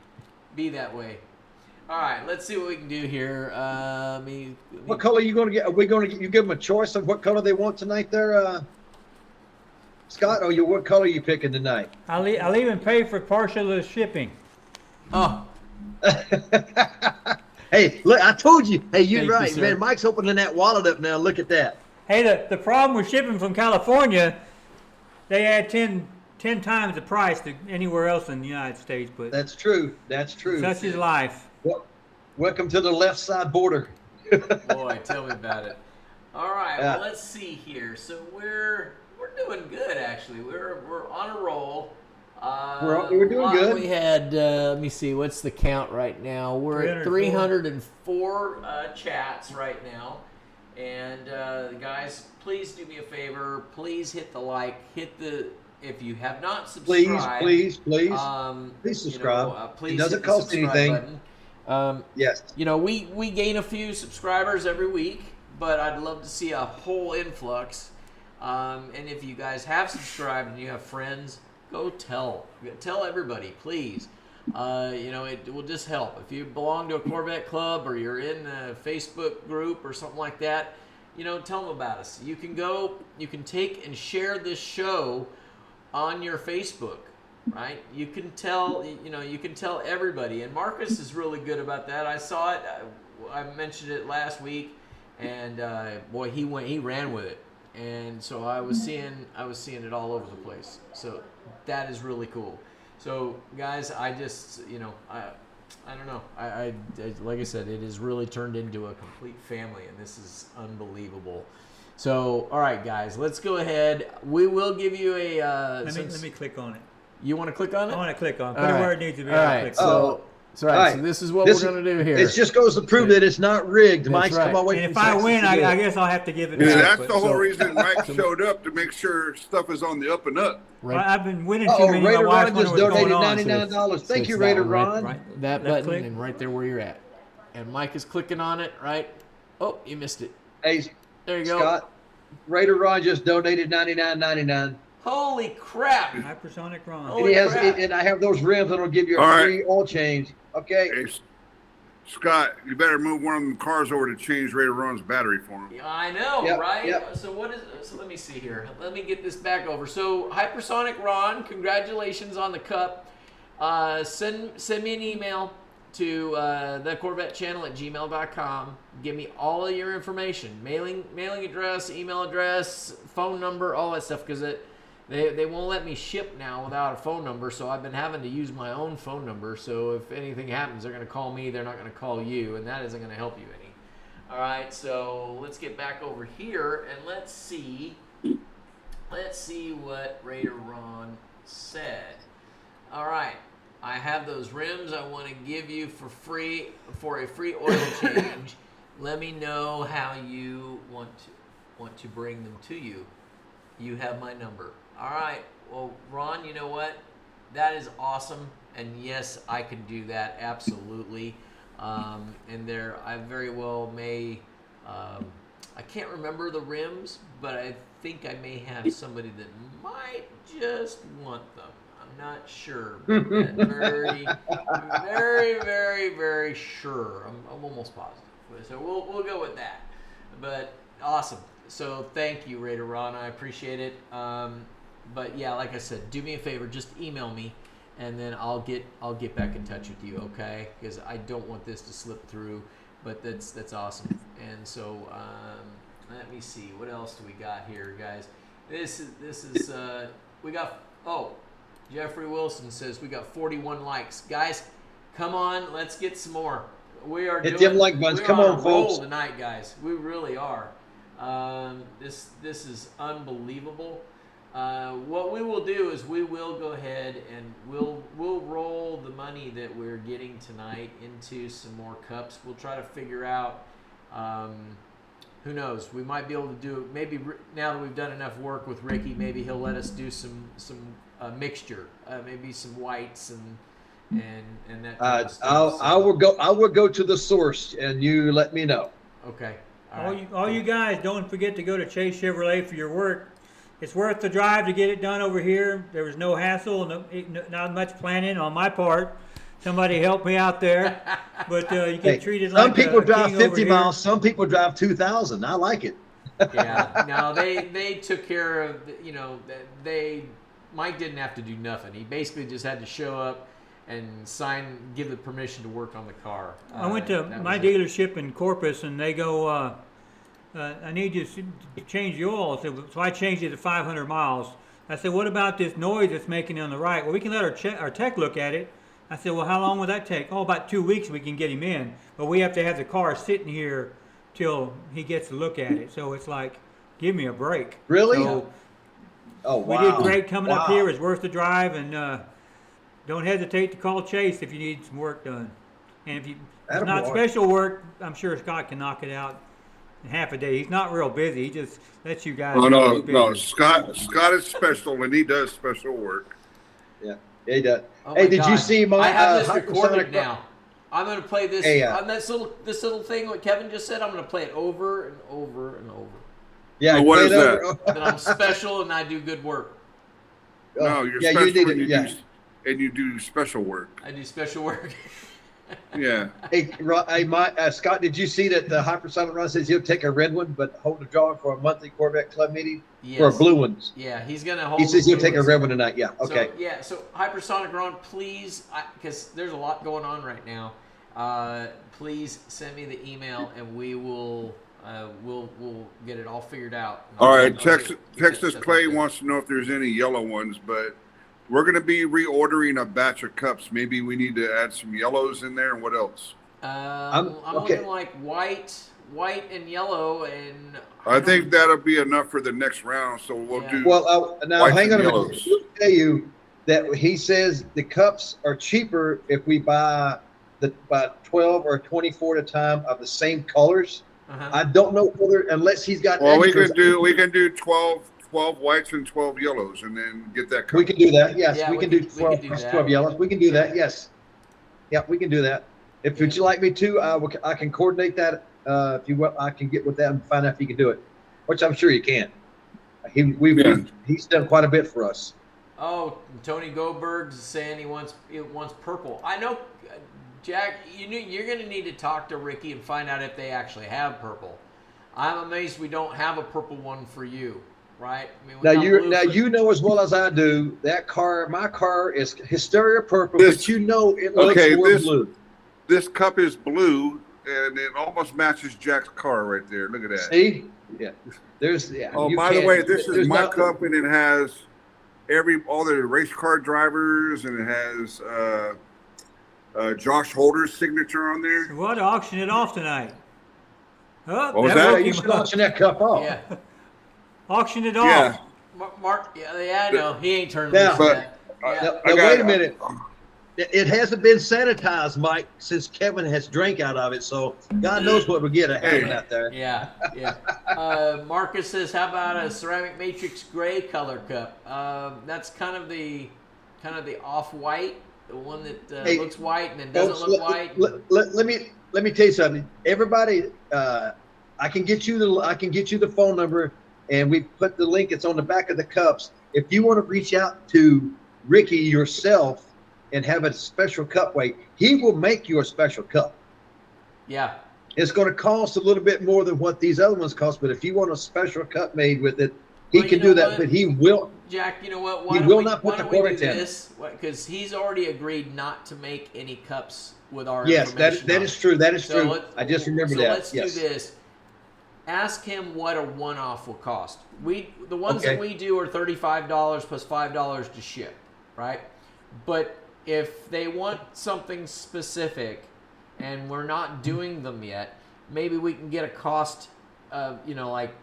Be that way. All right. Let's see what we can do here. What color are you going to get? Are we going to you give them a choice of what color they want tonight there, Scott? Or what color are you picking tonight? I'll even pay for partial of the shipping. Oh, Hey, look, I told you. Hey, you're Thank you, right, sir. man. Mike's opening that wallet up now. Look at that. Hey, the problem with shipping from California, they add 10 times the price to anywhere else in the United States. But That's true. That's true. such is life. Welcome to the left side border. boy, tell me about it. All right. Yeah. Well, let's see here. So we're doing good actually. We're on a roll. We're doing good. We had, let me see, what's the count right now? We're at 304 chats right now. And guys, please do me a favor. Please hit the like. If you have not subscribed. Please Please subscribe. please It doesn't hit the cost subscribe anything. button. Yes. You know, we gain a few subscribers every week, but I'd love to see a whole influx. And if you guys have subscribed and you have friends, go tell everybody, please. You know, it will just help. If you belong to a Corvette club or you're in a Facebook group or something like that, you know, tell them about us. You can take and share this show on your Facebook, right? You can tell everybody. And Marcus is really good about that. I saw it. I mentioned it last week, and boy, he ran with it. And so I was seeing it all over the place. So that is really cool. So guys, I just, I don't know. I like I said, it has really turned into a complete family, and this is unbelievable. So, all right, guys, let's go ahead. We will give you a. Let me click on it. You want to click on it? I want to click on it. Put All it right. where it needs to be. All I'll right. click So, so All right. this is what This we're going to do here. It just goes to prove that it's not rigged. That's Mike's right. come on, wait and for if I Texas win, to do I it. guess I'll have to give it Yeah, back. that's but- the whole reason Mike showed up, to make sure stuff is on the up and up. Right. I've been winning too Oh, many. My Raider wife Ron wondered just what's going donated on. $99. Thank it's you, that Raider one right- Ron. Right. That Left button click. and right there where you're at. And Mike is clicking on it, right? Oh, you missed it. Hey, There you go. Scott, Raider Ron just donated $99.99. Holy crap! Hypersonic Ron. Oh, And he has, crap. and I have those rims that'll give you a All right. free oil change. Okay. Hey, Scott, you better move one of them cars over to change Raider Ron's battery for him. I know, Yep, right? yep. So let me see here. Let me get this back over. So Hypersonic Ron, congratulations on the cup. Send me an email to thecorvettechannel@gmail.com. Give me all of your information, mailing address, email address, phone number, all that stuff, because they won't let me ship now without a phone number, so I've been having to use my own phone number. So if anything happens, they're going to call me, they're not going to call you, and that isn't going to help you any. All right, so let's get back over here and let's see what Raider Ron said. All right, I have those rims I want to give you for a free oil change. Let me know how you want to bring them to you. You have my number. All right. Well, Ron, you know what? That is awesome. And yes, I can do that. Absolutely. And I very well may, I can't remember the rims, but I think I may have somebody that might just want them. I'm not sure. But very, very, very, very sure. I'm almost positive. So we'll go with that. But awesome. So thank you, Raider Ron. I appreciate it. But yeah, like I said, do me a favor, just email me, and then I'll get back in touch with you, okay? Because I don't want this to slip through. But that's awesome. And so let me see, what else do we got here, guys? This is we got. Oh, Jeffrey Wilson says we got 41 likes, guys. Come on, let's get some more. We are Hit doing, them like buttons. we Come are on, a roll folks. tonight, guys. We really are. This is unbelievable. What we will do is we will go ahead and we'll roll the money that we're getting tonight into some more cups. We'll try to figure out. Who knows? We might be able to do maybe now that we've done enough work with Ricky. Maybe he'll let us do some mixture, maybe some whites and that. Kind of stuff. I will go to the source, and you let me know. Okay. All you guys, don't forget to go to Chase Chevrolet for your work. It's worth the drive to get it done over here. There was no hassle, not much planning on my part. Somebody helped me out there, but you get treated like some people a drive king 50 over miles. Some people drive 2,000. I like it. Yeah. No, they took care of. Mike didn't have to do nothing. He basically just had to show up and give the permission to work on the car. I went to my dealership in Corpus, and they go, I need you to change the oil. So I changed it to 500 miles. I said, what about this noise it's making on the right? Well, we can let our tech look at it. I said, well, how long will that take? Oh, about 2 weeks we can get him in. But we have to have the car sitting here till he gets to look at it. So it's like, give me a break. Really? So Oh, wow. we did great coming up here. It's worth the drive. And don't hesitate to call Chase if you need some work done. And if it's not special work, I'm sure Scott can knock it out in half a day. He's not real busy. He just lets you guys know he's busy. No. Scott is special, and he does special work. Yeah, he does. Oh hey, my did God. you see my? I have this hypersonic recorded now. I'm going to play this on this little thing. What Kevin just said. I'm going to play it over and over and over. Yeah, what is that? That I'm special and I do good work. No, you're yeah, special you need it. and you do special work. I do special work. Yeah. Hey, Scott, did you see that the hypersonic Ron says he'll take a red one, but hold a drawing for a monthly Corvette Club meeting for blue ones? Yeah, he's gonna hold. He says he'll take a red one tonight. Yeah, okay. So hypersonic Ron, please, because there's a lot going on right now. Please send me the email and we will. We'll get it all figured out. All right, Texas Clay wants to know if there's any yellow ones, but we're going to be reordering a batch of cups. Maybe we need to add some yellows in there. And what else? I'm looking like white and yellow, and I think that'll be enough for the next round. So we'll do. Well, now whites hang on and a minute. yellows. I'll tell you that he says the cups are cheaper if we buy about 12 or 24 at a time of the same colors. I don't know whether, unless he's got. Well, we can do 12 whites and 12 yellows, and then get that. We can do that. Yes, Yeah, we can do 12 yellows. We can do that. Yes. Yeah, we can do that. If would you like me to, I can coordinate that. If you want, I can get with that and find out if he can do it, which I'm sure he can. He's done quite a bit for us. Oh, Tony Goldberg's saying he wants purple. I know, Jack. You're going to need to talk to Ricky and find out if they actually have purple. I'm amazed we don't have a purple one for you, right? I mean, you know as well as I do that my car is hysteria purple, but it looks more blue. This cup is blue, and it almost matches Jack's car right there. Look at that. See? Yeah. Oh, by the way, this is my cup, and it has all the race car drivers, and it has Josh Holder's signature on there. We ought to auction it off tonight. Oh, What was that? You should auction that cup off. Yeah. Auction it off. Yeah. Mark. Yeah, I know. He ain't turning Now, loose yet. Yeah. Now, wait a minute. It hasn't been sanitized, Mike, since Kevin has drank out of it. So God knows what we'll get out there. Yeah. Marcus says, "How about a ceramic matrix gray color cup?" That's kind of the off-white, the one that looks white and then doesn't look white. Let me tell you something. Everybody, I can get you the phone number, and we put the link. It's on the back of the cups. If you want to reach out to Ricky yourself and have a special cup weight, he will make you a special cup. Yeah. It's going to cost a little bit more than what these other ones cost, but if you want a special cup made with it, he can do that. But he will. Jack, you know what? He will not put the Corvette in. This because he's already agreed not to make any cups with our Yes, information that on is it. true. That is So true. I just remembered that. So let's Yes. do this. Ask him what a one-off will cost. The ones that we do are $35 plus $5 to ship, right? But if they want something specific and we're not doing them yet, maybe we can get a cost of, like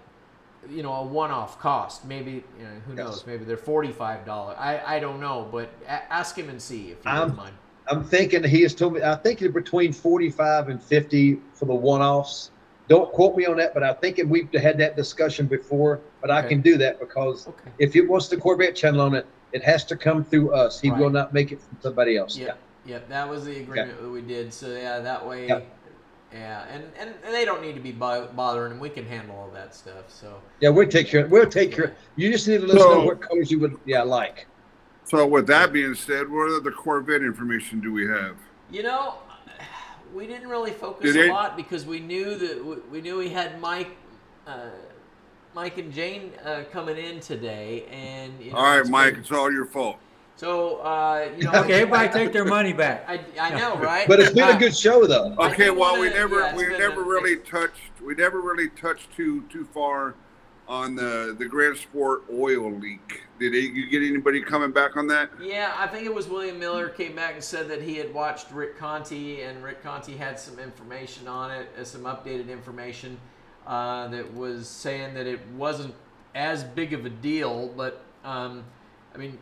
a one-off cost. Maybe, who knows? Yes. Maybe they're $45. I don't know, but ask him and see if you don't mind. I'm thinking he has told me. I think it's between 45 and 50 for the one-offs. Don't quote me on that, but I think we've had that discussion before. But I Okay. can do that because Okay. if it wants the Corvette channel on it, it has to come through us. He will Right. not make it from somebody else. Yep. Yep. That was the agreement that we did. So yeah, that way. Yep. Yeah, and they don't need to be bothering, and we can handle all that stuff. So Yeah, we'll take care. We'll take care. You just need to let us know what colors you would, like. So with that being said, what other Corvette information do we have? we didn't really focus a lot because we knew that we knew we had Mike and Jane coming in today, and All right, Mike, it's all your fault. So Okay, everybody take their money back. I know, right? But it's been a good show, though. Okay, well, we it's never been really touched too far on the Grand Sport oil leak. Did you get anybody coming back on that? Yeah, I think it was William Miller came back and said that he had watched Rick Conti, and Rick Conti had some information on it, some updated information that was saying that it wasn't as big of a deal. But when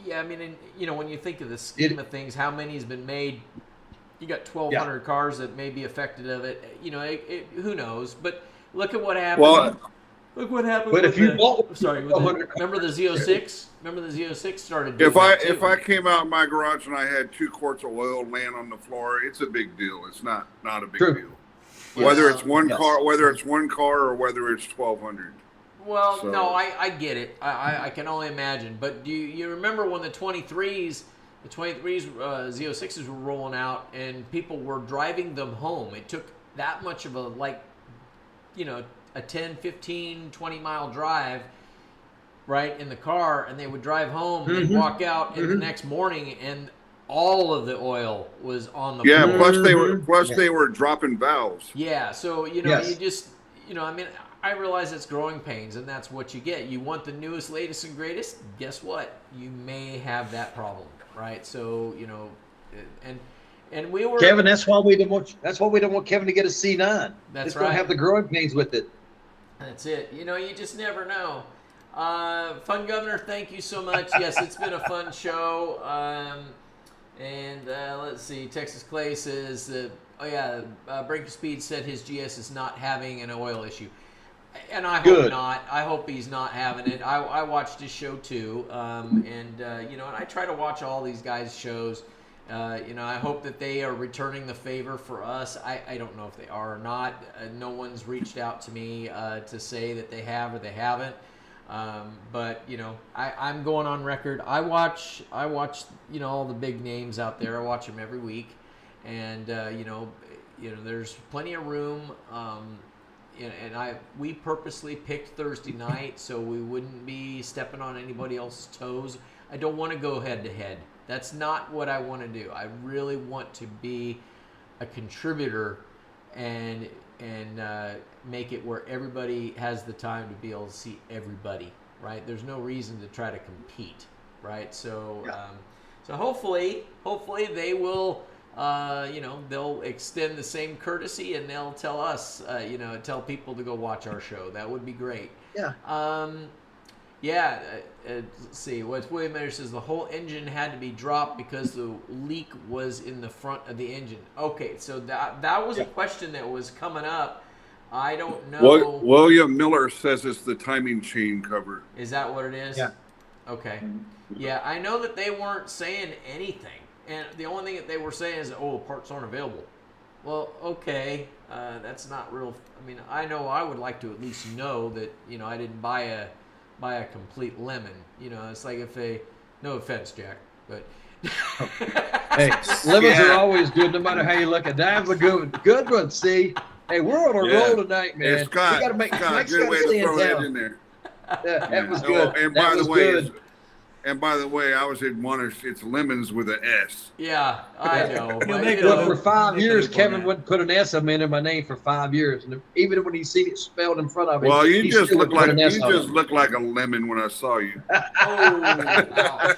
you think of the scheme of things, how many's been made? You got 1,200 cars that may be affected of it. Who knows? But look at what happened. Well, Look what happened. But if you bought, remember the Z06? Remember the Z06 started doing if I came out of my garage and I had 2 quarts of oil laying on the floor, it's a big deal. It's not a big deal. Whether it's one car, or whether it's 1,200. Well, So- no, I get it. I can only imagine. But do you remember when the 23s Z06s were rolling out and people were driving them home? It took that much of a 10, 15, 20-mile drive, right, in the car, and they would drive home and they'd walk out in the next morning, and all of the oil was on the floor. Plus they were dropping valves. Yeah, so, you just, I realize it's growing pains, and that's what you get. You want the newest, latest, and greatest? Guess what? You may have that problem, right? So, and we were... Kevin, that's why we don't want Kevin to get a C9. That's it's right. going to have the growing pains with it. That's it. You just never know. Fun Governor, thank you so much. Yes, it's been a fun show. Let's see. Texas Clay says, Breaker Speed said his GS is not having an oil issue. And I hope not. I hope he's not having it. I watched his show too. And I try to watch all these guys' shows. I hope that they are returning the favor for us. I don't know if they are or not. No one's reached out to me to say that they have or they haven't. But I'm going on record. I watch all the big names out there. I watch them every week, and there's plenty of room. We purposely picked Thursday night so we wouldn't be stepping on anybody else's toes. I don't want to go head to head. That's not what I want to do. I really want to be a contributor and make it where everybody has the time to be able to see everybody, right? There's no reason to try to compete, right? So, so hopefully they will, they'll extend the same courtesy and they'll tell us, tell people to go watch our show. That would be great. Yeah. Let's see. What William Mayer says, the whole engine had to be dropped because the leak was in the front of the engine. Okay, so that was a question that was coming up. I don't know. William Miller says it's the timing chain cover. Is that what it is? Yeah. Okay. Yeah, I know that they weren't saying anything. And the only thing that they were saying is, parts aren't available. Well, okay. That's not real. I mean, I know I would like to at least know that, I didn't buy a complete lemon. It's like no offense, Jack, but Hey, lemons are always good, no matter how you look at them. That's a good one. See, hey, we're on a roll tonight, man. Hey, Scott, we got to make good way to throw that in there. Yeah, that was good. And by the way, I was admonished. It's lemons with an S. Yeah, I know. You'll but, make Look, for 5 years, on Kevin that. wouldn't put an S in my name for 5 years, and even when he seen it spelled in front of him, Well, you he just still look wouldn't like put an S on it. look like a lemon when I saw you. Oh, wow.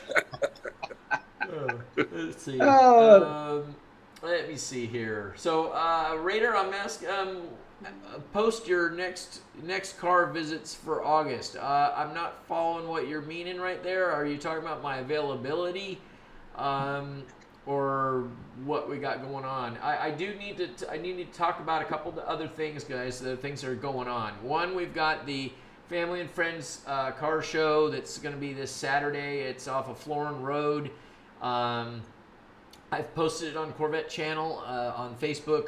Let's see. Oh. Let me see here. So, Raider, I'm asking, post your next car visits for August. I'm not following what you're meaning right there. Are you talking about my availability, or what we got going on? I need to talk about a couple of other things, guys. The things that are going on. One, we've got the Family and Friends car show that's going to be this Saturday. It's off of Florin Road. I've posted it on Corvette channel on Facebook.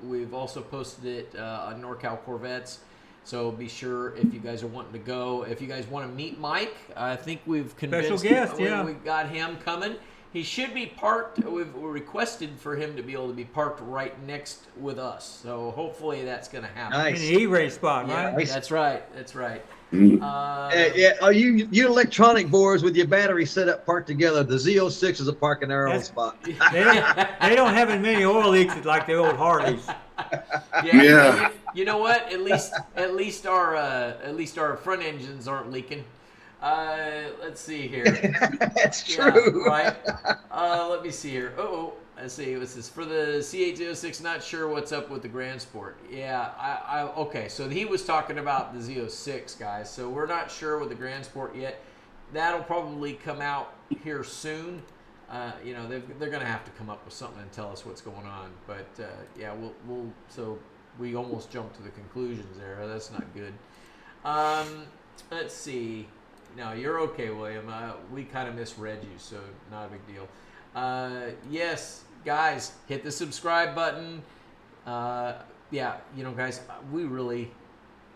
We've also posted it on NorCal Corvettes. So be sure if you guys are wanting to go. If you guys want to meet Mike, I think we've convinced. Special guest, yeah. We got him coming. He should be parked. We've requested for him to be able to be parked right next with us. So hopefully that's going to happen. In Nice. the E-race spot, Yeah, right? that's right. That's right. Yeah, are you electronic boards with your battery set up parked together? The Z06 is a parking their own That's- spot. They don't have as many oil leaks like the old Harleys. Yeah. You know what? At least our front engines aren't leaking. Let's see here. That's Yeah, true. right. Let me see here. Oh, let's see. What's this for the C806? Not sure what's up with the Grand Sport. Yeah, okay. So he was talking about the Z06, guys. So we're not sure with the Grand Sport yet. That'll probably come out here soon. They're going to have to come up with something and tell us what's going on. But yeah, we'll. So we almost jumped to the conclusions there. That's not good. Let's see. No, you're okay, William. We kind of misread you, so not a big deal. Yes, guys, hit the subscribe button. Yeah, guys, we really,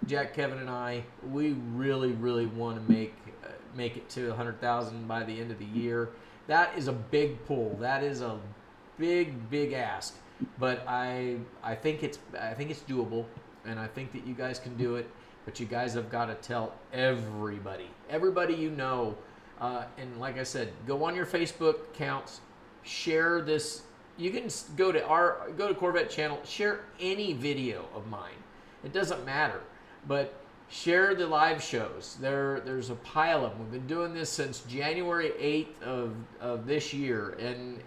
Jack, Kevin, and I, we really, really want to make it to 100,000 by the end of the year. That is a big pull. That is a big ask. But I think it's doable, and I think that you guys can do it. But you guys have got to tell everybody you know. And like I said, go on your Facebook accounts, share this. You can go to Corvette channel, share any video of mine. It doesn't matter, but share the live shows. There's a pile of them. We've been doing this since January 8th of this year, and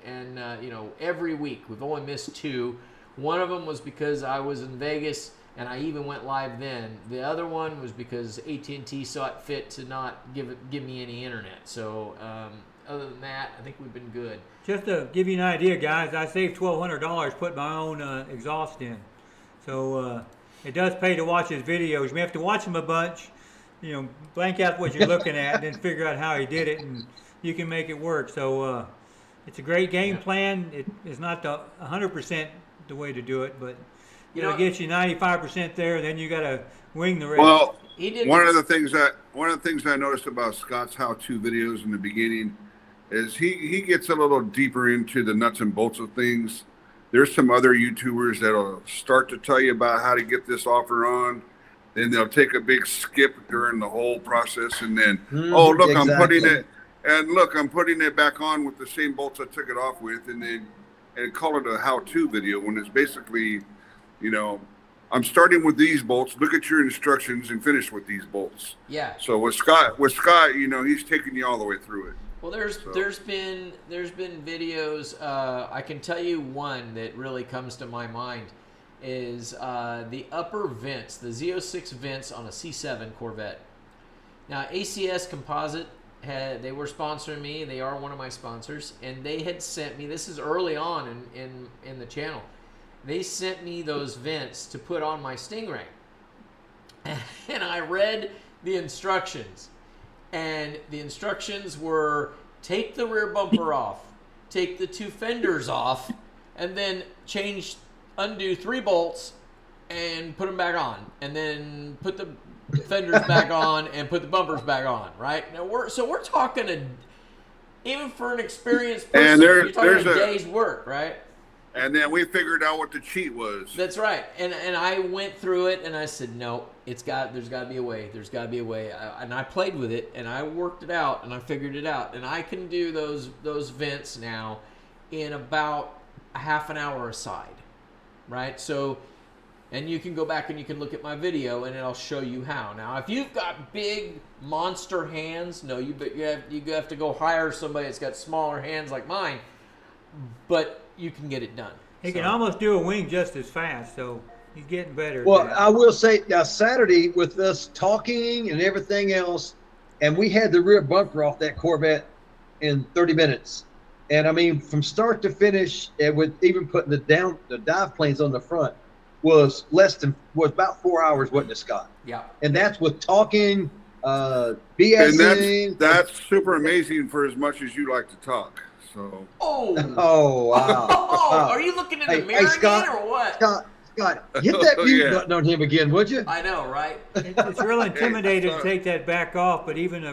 every week. We've only missed 2. One of them was because I was in Vegas. And I even went live then. The other one was because AT&T saw it fit to not give me any internet. So other than that, I think we've been good. Just to give you an idea, guys, I saved $1,200 putting my own exhaust in. So it does pay to watch his videos. You may have to watch them a bunch, blank out what you're looking at, and then figure out how he did it, and you can make it work. So it's a great game plan. It is not the 100% the way to do it, but it'll get you 95% there. Then you got to wing the rest. Well, He did one of the things I noticed about Scott's how-to videos in the beginning is he gets a little deeper into the nuts and bolts of things. There's some other YouTubers that'll start to tell you about how to get this offer on. Then they'll take a big skip during the whole process, and then, look, exactly. I'm putting it back on with the same bolts I took it off with, and call it a how-to video when it's basically, I'm starting with these bolts. Look at your instructions and finish with these bolts. Yeah. So with Scott, he's taking you all the way through it. Well, there's been videos. I can tell you one that really comes to my mind is the upper vents, the Z06 vents on a C7 Corvette. Now ACS Composite they were sponsoring me. They are one of my sponsors, and they had sent me. This is early on in the channel. They sent me those vents to put on my Stingray, and I read the instructions. And the instructions were take the rear bumper off, take the 2 fenders off, and then undo 3 bolts and put them back on. And then put the fenders back on and put the bumpers back on, right? Now we're talking even for an experienced person, And you're talking there's a a- day's work, right? And then we figured out what the cheat was. That's right. And I went through it and I said, no, there's got to be a way. There's got to be a way. And I played with it and I worked it out and I figured it out. And I can do those vents now in about a half an hour aside, right? So, and you can go back and you can look at my video and it'll show you how. Now, if you've got big monster hands, no, you have to go hire somebody that's got smaller hands like mine, but you can get it done. He can almost do a wing just as fast, so He's getting better. Well, at that. I will say now Saturday with us talking and everything else, and we had the rear bumper off that Corvette in 30 minutes. And I mean, from start to finish, and with even putting the dive planes on the front, was about 4 hours, wasn't it, Scott? Yeah. And that's with talking, And BSing. that's super amazing for as much as you like to talk. So Oh. Oh wow! Oh, Wow. are you looking in Hey, the mirror Scott, again or what? Scott, hit that mute Yeah. button on him again, would you? I know, right? It's real intimidating to sorry. take that back off, but even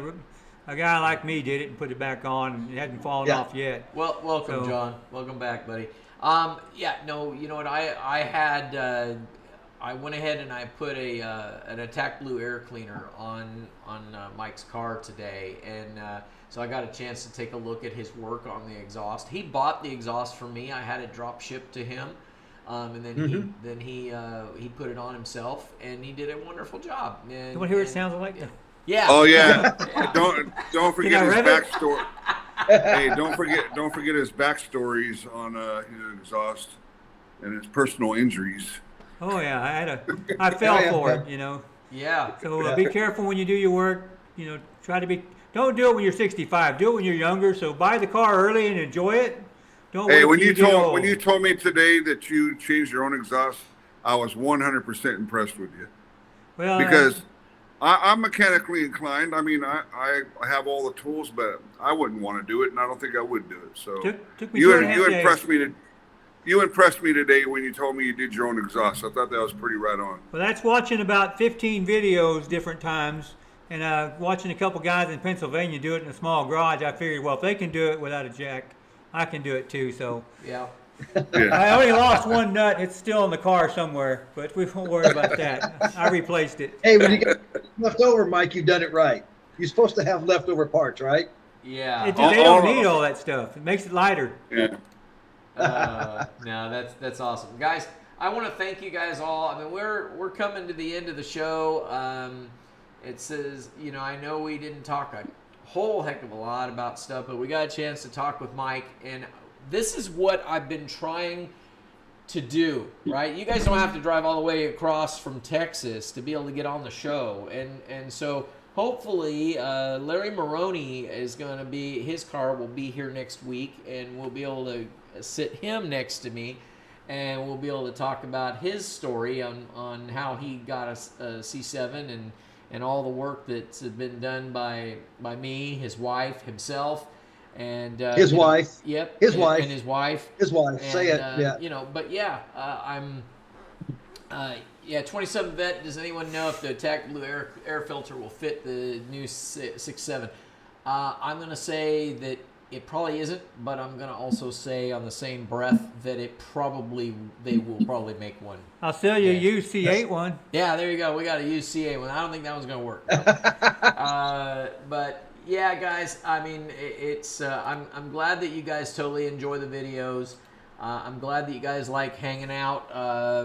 a guy like me did it and put it back on, and it hadn't fallen Yeah. off yet. Well, welcome, So- John. Welcome back, buddy. Yeah, no, you know what? I went ahead and I put an Attack Blue air cleaner on Mike's car today, and so I got a chance to take a look at his work on the exhaust. He bought the exhaust for me. I had it drop shipped to him, and then he put it on himself, and he did a wonderful job. And, You want to hear what it and- sounds like? Yeah. oh yeah, Yeah. don't forget I his rev it? backstory. Hey, don't forget his backstories on his exhaust and his personal injuries. Oh yeah, I fell Yeah, for yeah. it, you know. Yeah. So be careful when you do your work. You know, don't do it when you're 65. Do it when you're younger. So buy the car early and enjoy it. Don't Hey, wait when till you get old. told me today that you changed your own exhaust, I was 100% impressed with you well, because I'm mechanically inclined. I mean, I have all the tools, but I wouldn't want to do it, and I don't think I would do it. So took me you 2.5 days. impressed me. You impressed me today when you told me you did your own exhaust. I thought that was pretty right on. Well, that's watching about 15 videos different times, and watching a couple guys in Pennsylvania do it in a small garage. I figured, well, if they can do it without a jack, I can do it too. So Yeah. Yeah. I only lost one nut. It's still in the car somewhere, but we won't worry about that. I replaced it. Hey, when you get left over, Mike, you've done it right. You're supposed to have leftover parts, right? Yeah. They don't need all that stuff. It makes it lighter. Yeah. No, that's awesome, guys. I want to thank you guys all. I mean, we're coming to the end of the show. It says, you know, I know we didn't talk a whole heck of a lot about stuff, but we got a chance to talk with Mike, and this is what I've been trying to do. Right? You guys don't have to drive all the way across from Texas to be able to get on the show, and so. Hopefully, Larry Maroney is going to be, his car will be here next week, and we'll be able to sit him next to me, and we'll be able to talk about his story on how he got a C7 and all the work that's been done by me, his wife, himself, and His you know, wife. Yep. His and, wife. And his wife. His wife. Say it. Yeah. You know, but yeah, yeah, 27 Vet, does anyone know if the Attack Blue air filter will fit the new 6.7? I'm going to say that it probably isn't, but I'm going to also say on the same breath that they will probably make one. I'll sell you a Yeah. used C8 one. Yeah, there you go. We got a used CA one. I don't think that one's going to work. But yeah, guys, I mean, it's I'm glad that you guys totally enjoy the videos. I'm glad that you guys like hanging out,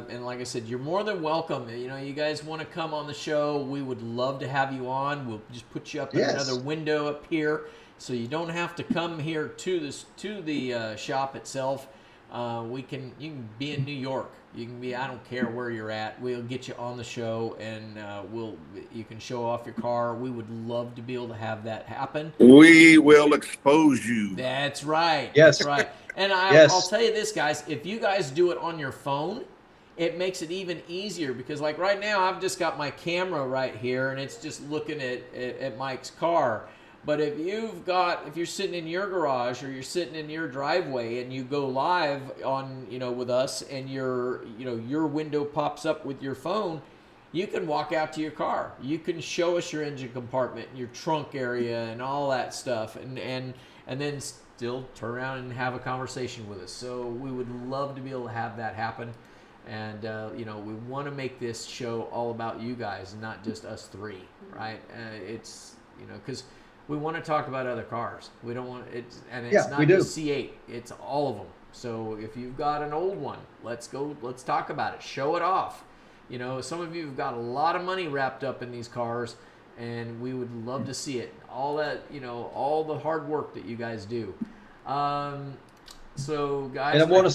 and like I said, you're more than welcome. You know, you guys want to come on the show, we would love to have you on. We'll just put you up in another window up here, so you don't have to come here to the shop itself. You can be in New York. You can be, I don't care where you're at. We'll get you on the show, and you can show off your car. We would love to be able to have that happen. We will expose you. That's right. Yes. That's right. And Yes. I'll tell you this, guys. If you guys do it on your phone, it makes it even easier, because like right now, I've just got my camera right here, and it's just looking at Mike's car. But if you're sitting in your garage or you're sitting in your driveway and you go live on, with us, and your window pops up with your phone, you can walk out to your car. You can show us your engine compartment, your trunk area, and all that stuff, and then still turn around and have a conversation with us. So we would love to be able to have that happen. And, we want to make this show all about you guys, not just us three, right? It's, because we want to talk about other cars. We don't want it, and it's not just C8. It's all of them. So if you've got an old one, let's talk about it. Show it off. Some of you have got a lot of money wrapped up in these cars, and we would love to see it. All that, all the hard work that you guys do. So guys, And I want to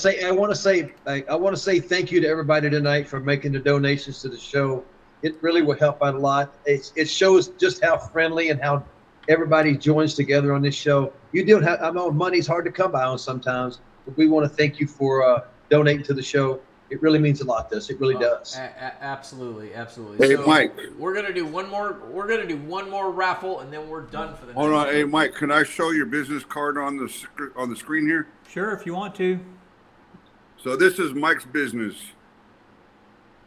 say thank you to everybody tonight for making the donations to the show. It really will help out a lot. It shows just how friendly and how everybody joins together on this show. You don't have, I know money's hard to come by on sometimes, but we want to thank you for donating to the show. It really means a lot to us. It really does. Absolutely, absolutely. Hey, so Mike. we're gonna do one more. We're gonna do one more raffle, and then we're done for the Hold night. on, hey Mike, can I show your business card on the screen here? Sure, if you want to. So this is Mike's business.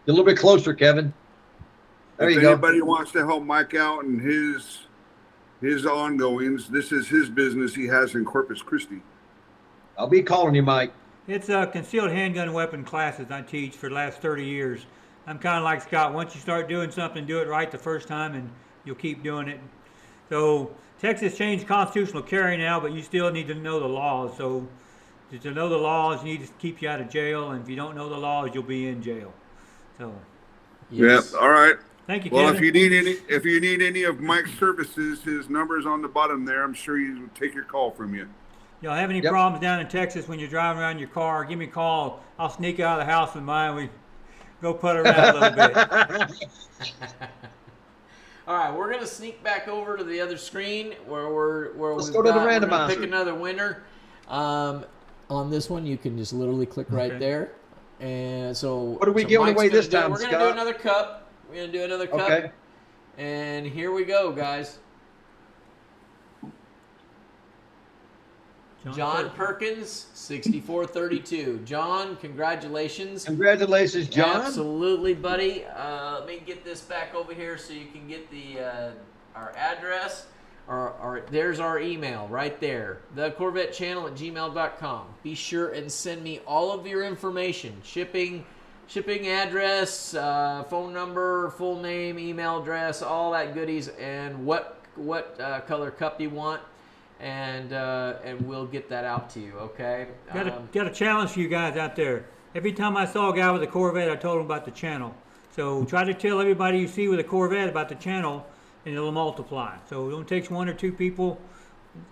A little bit closer, Kevin. There If you go. anybody wants to help Mike out in his ongoings, this is his business he has in Corpus Christi. I'll be calling you, Mike. It's concealed handgun weapon classes I teach for the last 30 years. I'm kind of like Scott. Once you start doing something, do it right the first time, and you'll keep doing it. So Texas changed constitutional carry now, but you still need to know the laws. So to know the laws, you need to keep you out of jail, and if you don't know the laws, you'll be in jail. So Yes. Yep. All right. thank you, Well, Kevin. if you need any of Mike's services, his number's on the bottom there. I'm sure he will take your call from you. Y'all have any Yep. problems down in Texas when you're driving around your car, give me a call. I'll sneak out of the house with mine. We go put around a little bit. All right, we're gonna sneak back over to the other screen where Let's we've go to the we're gonna pick randomizer. another winner. On this one, you can just literally click right Okay. there. And so What are we giving Mike's away gonna this do- time, We're gonna do Scott? another cup. We're gonna do another cup. Okay. And here we go, guys. John Perkins, 6432. John, congratulations. Congratulations, John. Absolutely, buddy. Let me get this back over here so you can get the our address. There's our email right there. thecorvettechannel@gmail.com. Be sure and send me all of your information. Shipping address, phone number, full name, email address, all that goodies, and what color cup you want. And we'll get that out to you, okay? Got a challenge for you guys out there. Every time I saw a guy with a Corvette, I told him about the channel. So try to tell everybody you see with a Corvette about the channel, and it'll multiply. So it only takes one or two people.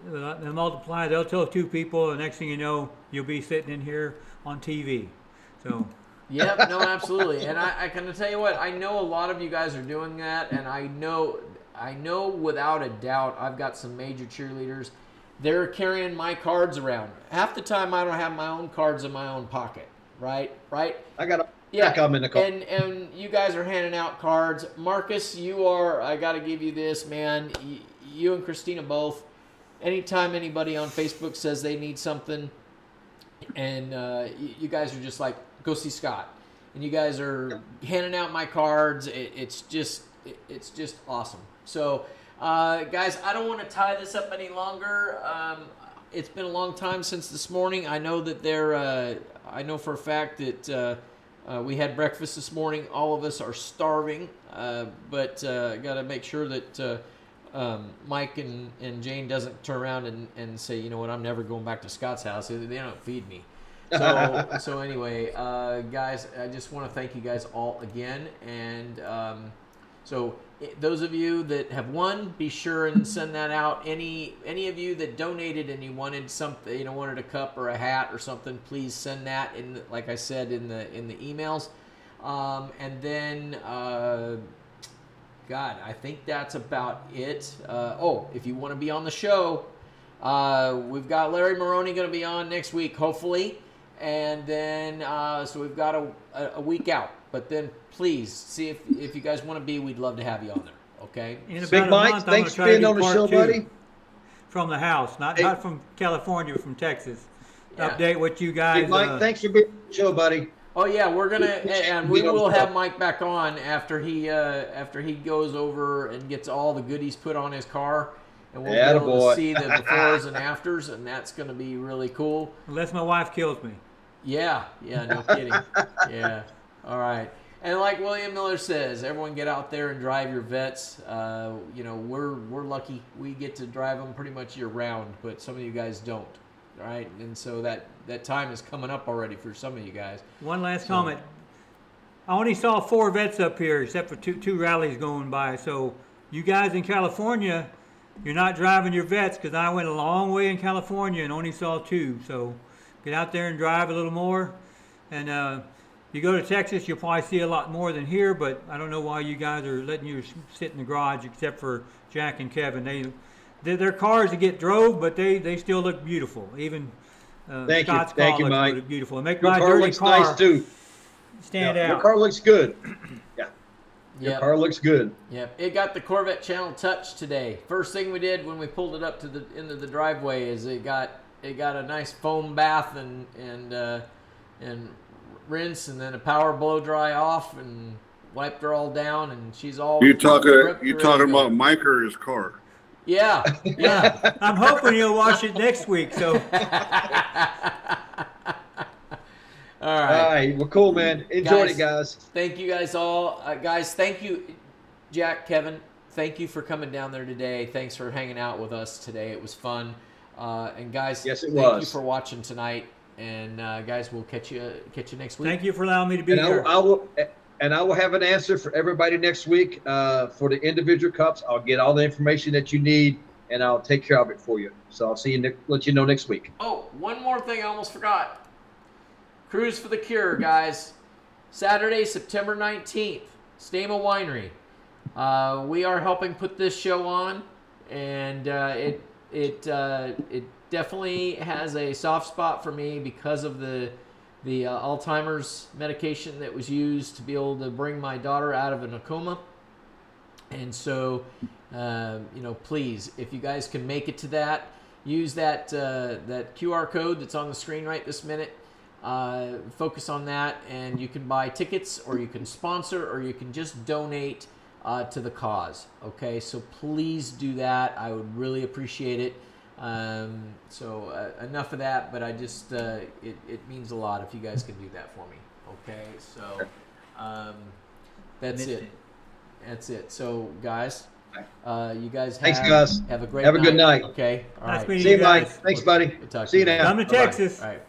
They'll multiply. They'll tell two people. The next thing you know, you'll be sitting in here on TV. So Yep, no, absolutely. And I can tell you what, I know a lot of you guys are doing that, and I know without a doubt I've got some major cheerleaders. They're carrying my cards around. Half the time I don't have my own cards in my own pocket, right? I got a Yeah, I'm in the car. and you guys are handing out cards. Marcus, I got to give you this, man. You and Christina both. Anytime anybody on Facebook says they need something, and you guys are just like, go see Scott, and you guys are handing out my cards. It's just awesome. So, guys, I don't want to tie this up any longer. It's been a long time since this morning. I know that I know for a fact that we had breakfast this morning. All of us are starving, but got to make sure that Mike and Jane doesn't turn around and say, you know what, I'm never going back to Scott's house. They don't feed me. So anyway, guys, I just want to thank you guys all again. And those of you that have won, be sure and send that out. Any of you that donated and you wanted something, wanted a cup or a hat or something, please send that in. Like I said in the emails, and then. God, I think that's about it. If you want to be on the show, we've got Larry Maroney going to be on next week, hopefully. And then, so we've got a week out. But then please, see if you guys want to be, we'd love to have you on there, okay? in about Big a Mike, month, I'm thanks gonna for try to being do on the part show, 2 buddy. from the house, not from California, but from Texas. Yeah. Update what you guys. Big Mike, thanks for being on the show, buddy. Oh yeah, we're gonna, and we Be on will the show. have Mike back on after he goes over and gets all the goodies put on his car, and we'll be able Attaboy. to see the befores and afters, and that's gonna be really cool. Unless my wife kills me. Yeah, no kidding. Yeah, all right. And like William Miller says, everyone get out there and drive your vets. We're lucky we get to drive them pretty much year round, but some of you guys don't. Right, and so that time is coming up already for some of you guys. One last comment. I only saw 4 vets up here, except for two rallies going by. So you guys in California, you're not driving your vets, because I went a long way in California and only saw 2. So Get out there and drive a little more. And you go to Texas, you'll probably see a lot more than here, but I don't know why you guys are letting you sit in the garage, except for Jack and Kevin. They're cars that get drove, but they still look beautiful. Even Scott's car looks Mike. really beautiful. It make Your my car dirty looks car nice too. stand Your out. car looks good. Yeah. Your Yep. car looks good. Yep, it got the Corvette channel touch today. First thing we did when we pulled it up to the into the driveway is it got a nice foam bath and rinse, and then a power blow dry off, and wiped her all down, and she's all. You prepped, ready talking to go. about Mike or his car? Yeah, yeah. I'm hoping you'll watch it next week. So All All right. right. Well, cool, man. Enjoyed it, guys. Thank you guys all. Guys, thank you, Jack, Kevin. Thank you for coming down there today. Thanks for hanging out with us today. It was fun. And guys, Yes, it thank you was. for watching tonight. And guys, we'll catch you next week. thank you for allowing me to be And here. I will have an answer for everybody next week for the individual cups. I'll get all the information that you need, and I'll take care of it for you. So I'll see you. Let you know next week. Oh, one more thing I almost forgot. Cruise for the Cure, guys. Saturday, September 19th, Stama Winery. We are helping put this show on, and it definitely has a soft spot for me because of the Alzheimer's medication that was used to be able to bring my daughter out of a coma. And so, please, if you guys can make it to that, use that QR code that's on the screen right this minute. Focus on that, and you can buy tickets, or you can sponsor, or you can just donate to the cause. Okay, so please do that. I would really appreciate it. Enough of that, but I just it means a lot if you guys can do that for me. Okay, so that's Missed it. it. That's it. So guys, you guys Thanks, guys. have a great Have a good night. Okay, all Nice right. meeting See you, you Mike. guys. Thanks, buddy. We'll talk to See you you later. now. Come to Bye-bye. Texas. All right.